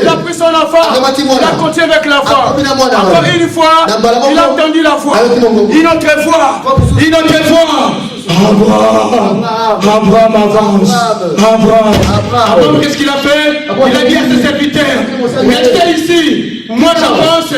Il a pris son enfant. Il a continué avec la foi. Encore une fois, il a entendu la foi. Une autre fois. Une autre fois. Abraham avance. Abraham, qu'est-ce qu'il a fait? Il a dit à ses serviteurs, restez ici. Moi j'avance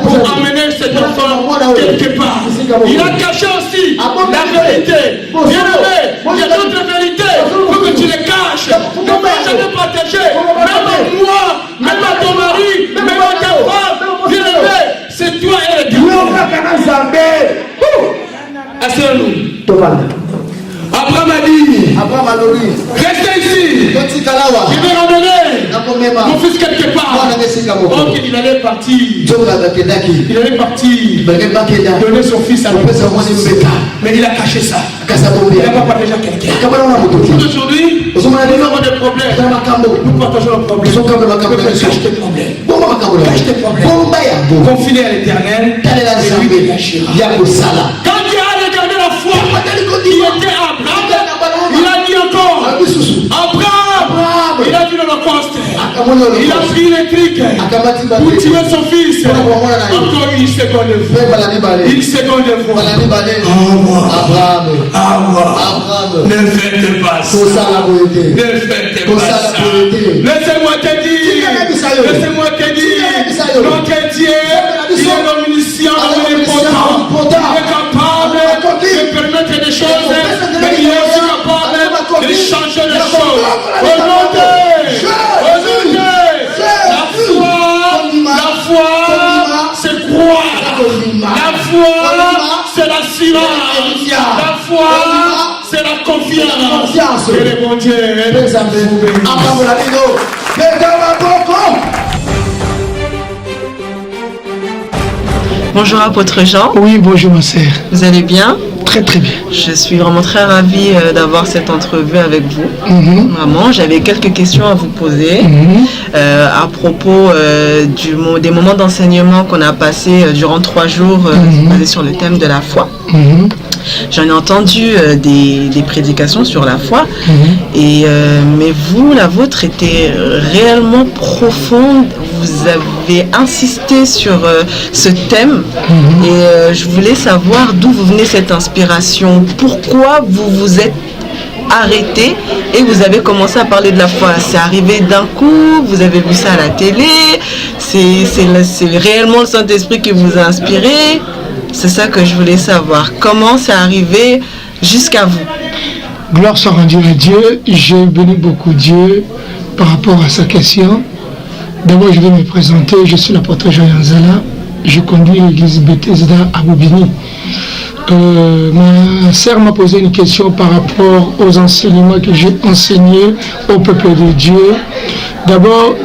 pour amener cet enfant quelque part. Il a caché aussi la vérité. Bien aimé, il y a d'autres vérités. Il faut que tu les caches. Ne vas jamais partager. Même à moi, même à ton mari, même à ta femme. Bien aimé, c'est toi et Dieu. Asseyons-nous. Abraham a dit, restez ici. Je vais ramener mon fils quelque part. Donc il allait partir. Il allait partir donner son fils à lui. Mais il a caché ça. Il n'a pas partagé à quelqu'un. Aujourd'hui, nous avons des problèmes. Nous partageons nos problèmes. Cache tes problèmes. Cache tes problèmes. Confie-les à l'éternel. Et lui décachera. Quand Dieu a regardé la foi qui était Abraham, il a dit encore Abraham, il a vu l'Holocauste. Il a pris les trucs pour tuer son fils. Encore une seconde fois. Une seconde fois. Abraham, ne faites pas ça. Ne faites pas ça. Laissez-moi te dire. Laissez-moi te dire. Donc Dieu, il est omniscient, omnipotent. Il est capable de permettre des choses, mais il est aussi capable de changer les choses. La foi, c'est croire. La foi, c'est l'assurance. La foi, c'est la confiance. Que le bon Dieu Bonjour apôtre Jean. Oui, bonjour ma sœur. Vous allez bien? Très très bien. Je suis vraiment très ravie d'avoir cette entrevue avec vous. Vraiment, j'avais quelques questions à vous poser à propos des moments d'enseignement qu'on a passé durant 3 jours basés sur le thème de la foi. J'en ai entendu des prédications sur la foi, mais vous, la vôtre était réellement profonde. Vous avez insisté sur ce thème et je voulais savoir d'où vous venez cette inspiration. Pourquoi vous vous êtes arrêté et vous avez commencé à parler de la foi? C'est arrivé d'un coup? Vous avez vu ça à la télé? C'est réellement le Saint-Esprit qui vous a inspiré? C'est ça que je voulais savoir. Comment c'est arrivé jusqu'à vous? Gloire soit rendue à Dieu. J'ai béni beaucoup Dieu par rapport à sa question. D'abord, je vais me présenter. Je suis l'apôtre Jean Yanzala. Je conduis l'église Bethesda à Bobigny. Ma sœur m'a posé une question par rapport aux enseignements que j'ai enseignés au peuple de Dieu. D'abord,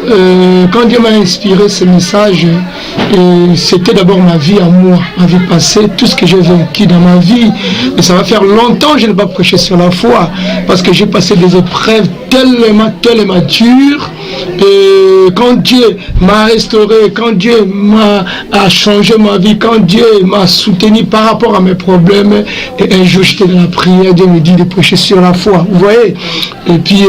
quand Dieu m'a inspiré ce message, c'était d'abord ma vie à moi, ma vie passée, tout ce que j'ai vécu dans ma vie. Et ça va faire longtemps que je n'ai pas prêché sur la foi, parce que j'ai passé des épreuves tellement dures. Et quand Dieu m'a restauré, quand Dieu m'a changé ma vie, quand Dieu m'a soutenu par rapport à mes problèmes, et un jour j'étais dans la prière, Dieu me dit de prêcher sur la foi, vous voyez. Et puis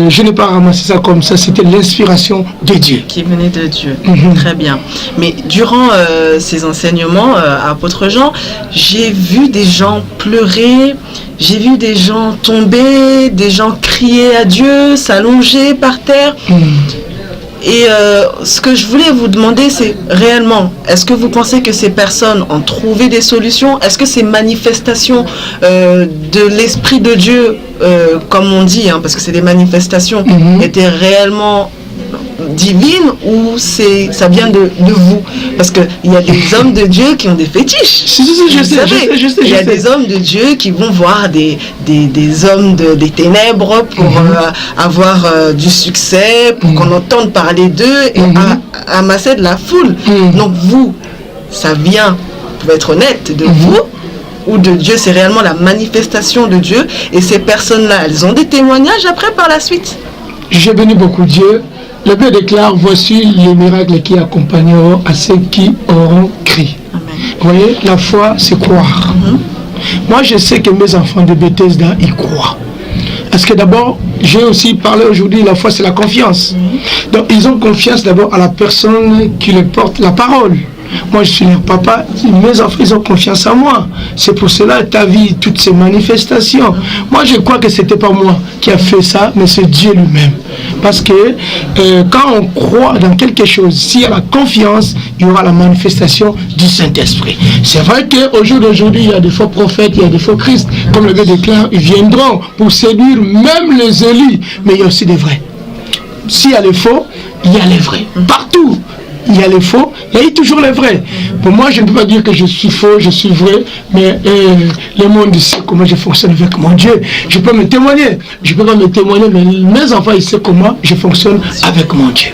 je n'ai pas ramassé ça comme ça, c'était l'inspiration de Dieu. Qui venait de Dieu, très bien. Mais durant ces enseignements, apôtre Jean, j'ai vu des gens pleurer, j'ai vu des gens tomber, des gens crier à Dieu, s'allonger par terre. Et ce que je voulais vous demander, c'est réellement, est-ce que vous pensez que ces personnes ont trouvé des solutions? Est-ce que ces manifestations de l'Esprit de Dieu, comme on dit, parce que c'est des manifestations, étaient réellement divines, ou ça vient de vous? Parce qu'il y a des hommes de Dieu qui ont des fétiches. Je sais. Il y a des hommes de Dieu qui vont voir des hommes des ténèbres pour avoir du succès, pour qu'on entende parler d'eux et amasser de la foule. Donc vous, ça vient, vous pouvez être honnête, de vous ou de Dieu? C'est réellement la manifestation de Dieu, et ces personnes-là, elles ont des témoignages après par la suite? J'ai béni beaucoup Dieu. Le Bible déclare, voici les miracles qui accompagneront à ceux qui auront cru. Vous voyez, la foi, c'est croire. Moi, je sais que mes enfants de Bethesda, ils croient. Parce que d'abord, j'ai aussi parlé aujourd'hui, la foi, c'est la confiance. Donc, ils ont confiance d'abord à la personne qui leur porte la parole. Moi, je suis leur papa, mes enfants, ils ont confiance en moi. C'est pour cela que tu as vu toutes ces manifestations. Moi, je crois que ce n'était pas moi qui a fait ça, mais c'est Dieu lui-même. Parce que quand on croit dans quelque chose, s'il y a la confiance, il y aura la manifestation du Saint-Esprit. C'est vrai qu'au jour d'aujourd'hui, il y a des faux prophètes, il y a des faux Christ. Comme le Bible déclare, ils viendront pour séduire même les élus. Mais il y a aussi des vrais. S'il y a les faux, il y a les vrais. Partout. Il y a les faux, il y a toujours les vrais. Pour moi, je ne peux pas dire que je suis faux, je suis vrai, mais le monde sait comment je fonctionne avec mon Dieu. Je peux me témoigner, je ne peux pas me témoigner, mais mes enfants, ils savent comment je fonctionne avec mon Dieu.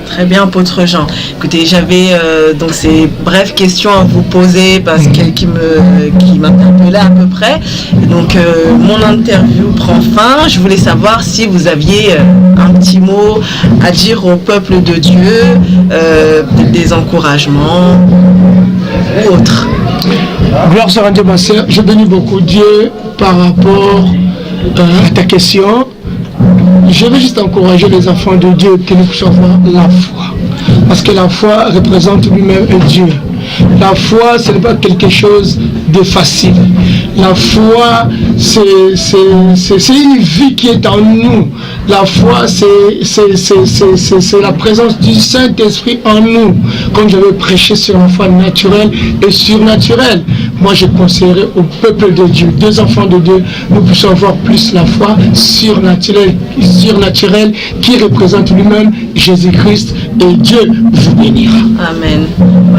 Très bien, apôtre Jean. Écoutez, j'avais donc ces brèves questions à vous poser parce qu'elles qui m'interpellaient à peu près. Et donc, mon interview prend fin. Je voulais savoir si vous aviez un petit mot à dire au peuple de Dieu, des encouragements ou autres. Gloire soit rendue, ma sœur. Je bénis beaucoup Dieu par rapport à ta question. Je veux juste encourager les enfants de Dieu que nous puissions avoir la foi. Parce que la foi représente lui-même un Dieu. La foi, ce n'est pas quelque chose de facile. La foi, c'est une vie qui est en nous. La foi, c'est la présence du Saint-Esprit en nous. Comme j'avais prêché sur la foi naturelle et surnaturelle. Moi, je conseillerais au peuple de Dieu, des enfants de Dieu, nous puissions avoir plus la foi surnaturelle qui représente lui-même Jésus-Christ, et Dieu vous bénira. Amen.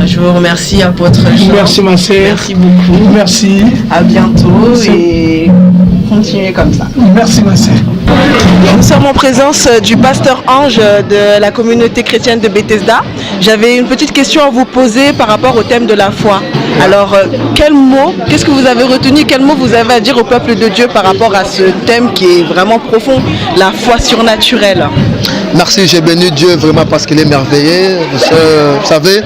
Je vous remercie, apôtre Jean. Merci, ma sœur. Merci beaucoup. Merci. À bientôt et continuez comme ça. Merci, ma sœur. Nous sommes en présence du pasteur Ange de la communauté chrétienne de Bethesda. J'avais une petite question à vous poser par rapport au thème de la foi. Alors, qu'est-ce que vous avez retenu, quel mot vous avez à dire au peuple de Dieu par rapport à ce thème qui est vraiment profond, la foi surnaturelle? Merci, j'ai béni Dieu vraiment parce qu'il est merveilleux. Vous savez,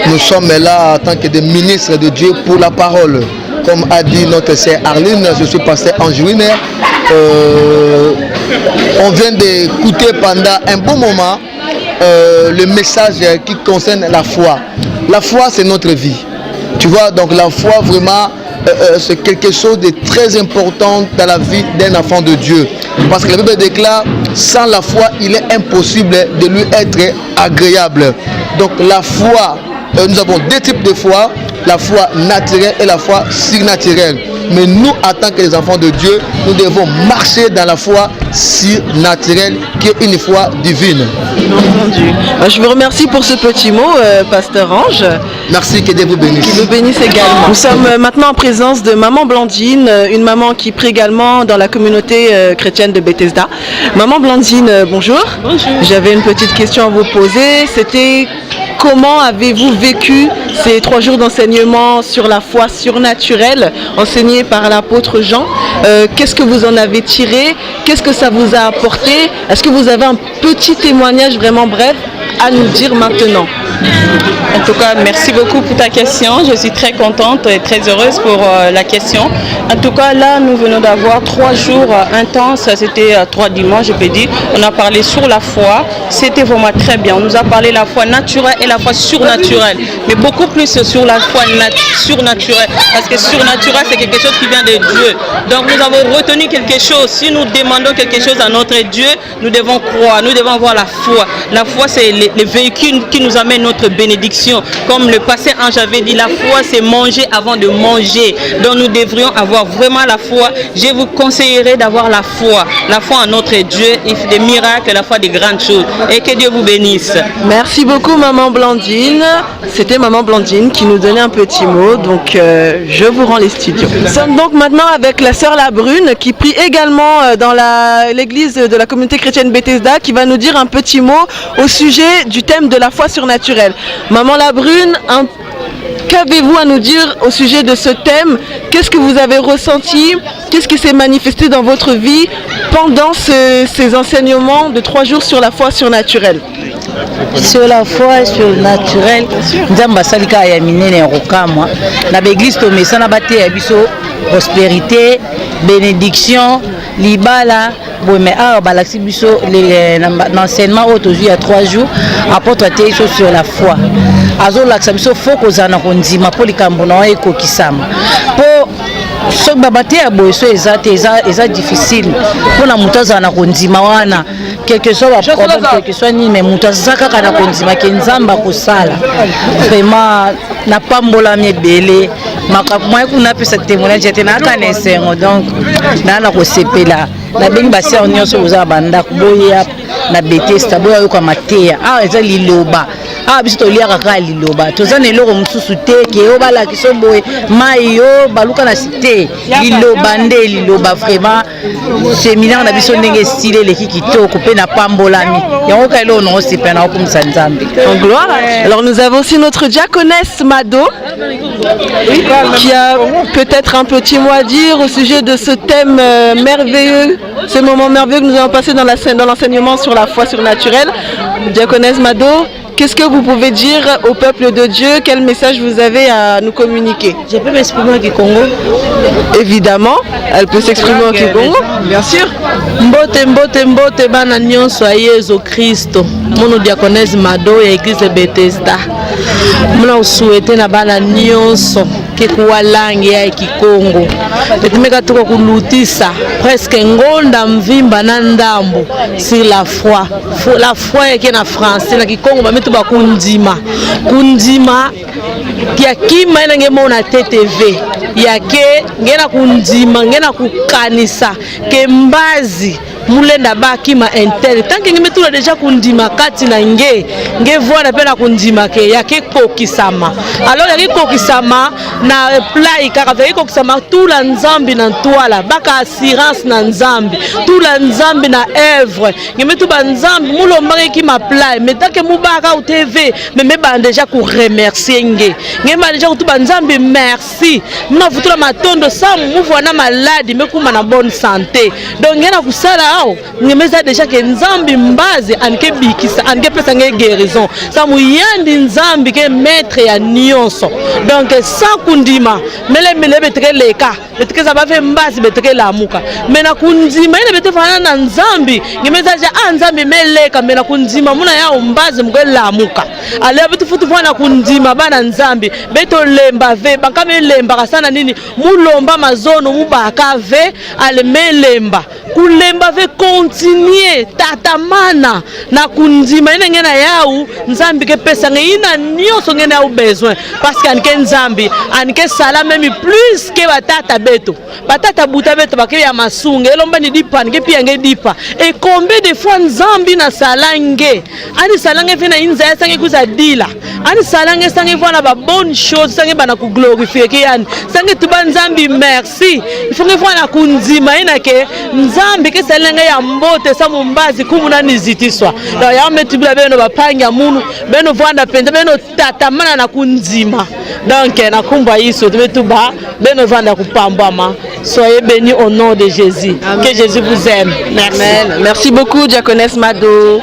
nous sommes là en tant que des ministres de Dieu pour la parole. Comme a dit notre sœur Arline, je suis pasteur Angouine. On vient d'écouter pendant un bon moment le message qui concerne la foi. La foi, c'est notre vie. Tu vois, donc la foi vraiment, c'est quelque chose de très important dans la vie d'un enfant de Dieu. Parce que la Bible déclare, sans la foi, il est impossible de lui être agréable. Donc la foi, nous avons deux types de foi, la foi naturelle et la foi surnaturelle. Mais nous, en tant que les enfants de Dieu, nous devons marcher dans la foi surnaturelle qui est une foi divine. Entendu. Je vous remercie pour ce petit mot, pasteur Ange. Merci, que Dieu vous bénisse. Qu'il vous bénisse également. Nous sommes maintenant en présence de maman Blandine, une maman qui prie également dans la communauté chrétienne de Bethesda. Maman Blandine, bonjour. Bonjour. J'avais une petite question à vous poser. C'était comment avez-vous vécu ces 3 jours d'enseignement sur la foi surnaturelle enseignée par l'apôtre Jean? Qu'est-ce que vous en avez tiré? Qu'est-ce que ça vous a apporté? Est-ce que vous avez un petit témoignage vraiment bref à nous dire maintenant? En tout cas, merci beaucoup pour ta question. Je suis très contente et très heureuse pour la question. En tout cas, là, nous venons d'avoir 3 jours intenses. C'était 3 dimanches, je peux dire. On a parlé sur la foi. C'était vraiment très bien. On nous a parlé de la foi naturelle et la foi surnaturelle. Mais beaucoup plus sur la foi surnaturelle. Parce que surnaturel, c'est quelque chose qui vient de Dieu. Donc, nous avons retenu quelque chose. Si nous demandons quelque chose à notre Dieu, nous devons croire. Nous devons avoir la foi. La foi, c'est le véhicule qui nous amène notre bénédiction. Comme le passé ange avait dit, la foi c'est manger avant de manger. Donc nous devrions avoir vraiment la foi. Je vous conseillerais d'avoir la foi en notre Dieu. Il fait des miracles, la foi des grandes choses. Et que Dieu vous bénisse. Merci beaucoup Maman Blandine. C'était Maman Blandine qui nous donnait un petit mot. Donc je vous rends les studios. Nous sommes donc maintenant avec la sœur Labrune qui prie également dans l'église de la communauté chrétienne Bethesda, qui va nous dire un petit mot au sujet du thème de la foi surnaturelle. Maman Labrune, qu'avez-vous à nous dire au sujet de ce thème? Qu'est-ce que vous avez ressenti? Qu'est-ce qui s'est manifesté dans votre vie pendant ces enseignements de 3 jours sur la foi surnaturelle? Sur la foi surnaturelle, Nzamba salika ya minene rokamwa na l'église to mesana bate ya biso prospérité, bénédiction, libala. Bon, mais balaxi biso l'enseignement autour il y a 3 jours apporte attention sur la foi. Azo laxa biso faut kozana kondima pour likambo na eko kisama. Po sok babate ya boyeso eza difficile pour na mutaza na kondima wana quelque soit ba problème quelque soit ni mais mutaza kaka na kondima ke nzamba kosala vraiment na pambola miebele makapu moi kuna pesa témoignage tena kana esengo donc na kosepela na bengi basi on nyonso oza banda boya na Bethesda boya yo kwa mateya eza liloba biso to liaka kaka liloba tozana eloko mususu te ke yo bala kiso boye mai yo baluka na cité liloba nde liloba vraiment séminaire na biso ndenge style leki kitoko pe na pambolami yango ka elo no sepe na okumisa nzambe en gloire. Alors nous avons aussi notre diaconesse Mado qui a peut-être un petit mot à dire au sujet de ce thème merveilleux, ce moment merveilleux que nous avons passé dans l'enseignement sur la foi surnaturelle. Diaconesse Mado, qu'est-ce que vous pouvez dire au peuple de Dieu? Quel message vous avez à nous communiquer? Je peux m'exprimer en Kikongo? Évidemment, elle peut s'exprimer en Kikongo, bien sûr. Mbote mbote mbote bana nyonso ya Yesu Kristo. Mono diaconesse Mado ya église Bethesda. Muna usuete na bana nyonso ke kuwa langi ya Kikongo. Petimeka tuko kulutisa presque ngonda mvimba na ndambo sur la foi. La foi yake na français na Kikongo bametu bakundima. Kundima kia kima ina ngemona TTV yake ngena kundima ngena kukanisa ke mbazi mulenda bakima intel tanke ngemetula deja kundima kati na nge voilà pena kundima ke yake kokisama alors yake kokisama na play kaka yake kokisama tula nzambi na ntwala baka assurance na nzambi tula nzambi na œuvre ngemetu ba nzambi mulombake ki ma play metake mubaka u TV mais ba deja ku remercier ngema deja kutuba nzambi merci mna futula matondo sa muvona maladi mekuma na bonne santé donc ngena kusala ngemeza deja ke nzambi mbazi anke bikisa anke pesa nge guérison sa muyandi nzambi ke maître ya nyonso donc sans kundima mele betre leka betre za ba fe mbazi betre lamuka mena kundima ine betre fana na nzambi ngemeza ja nzambi meleka mena kundima muna ya mbazi mge lamuka ale betre futu fana kundima bana nzambi beto lemba ve bankame lemba kasana nini mulomba mazono mubaka ve ale melemba kulemba ve continuer tatamana na kundima ine ngena yau nzambi ke pesa ngena nyonso ngena u besoin parce que anke nzambi anke sala même plus que batata buta beto bakeli ya masunga elomba ni dipa nge pia nge dipa et combien de fois nzambi na salange ani salange fina inza sange kuza dila ani salange sange vona ba bonne chose sange bana ku glorifier ke yani sange tuba nzambi merci il faut que vona kunzima ina ke nzambi ke salange ya mbote sa mumbazi kumuna nizitiswa donc ya metibula beno bapanga munu beno vanda penza beno tatamana na kunzima donc na kumbwa yiso tuba beno vanda kupambama. Soyez bénis au nom de Jésus. Amen. Que Jésus vous aime. Merci. Amen. Merci beaucoup, diaconesse Mado.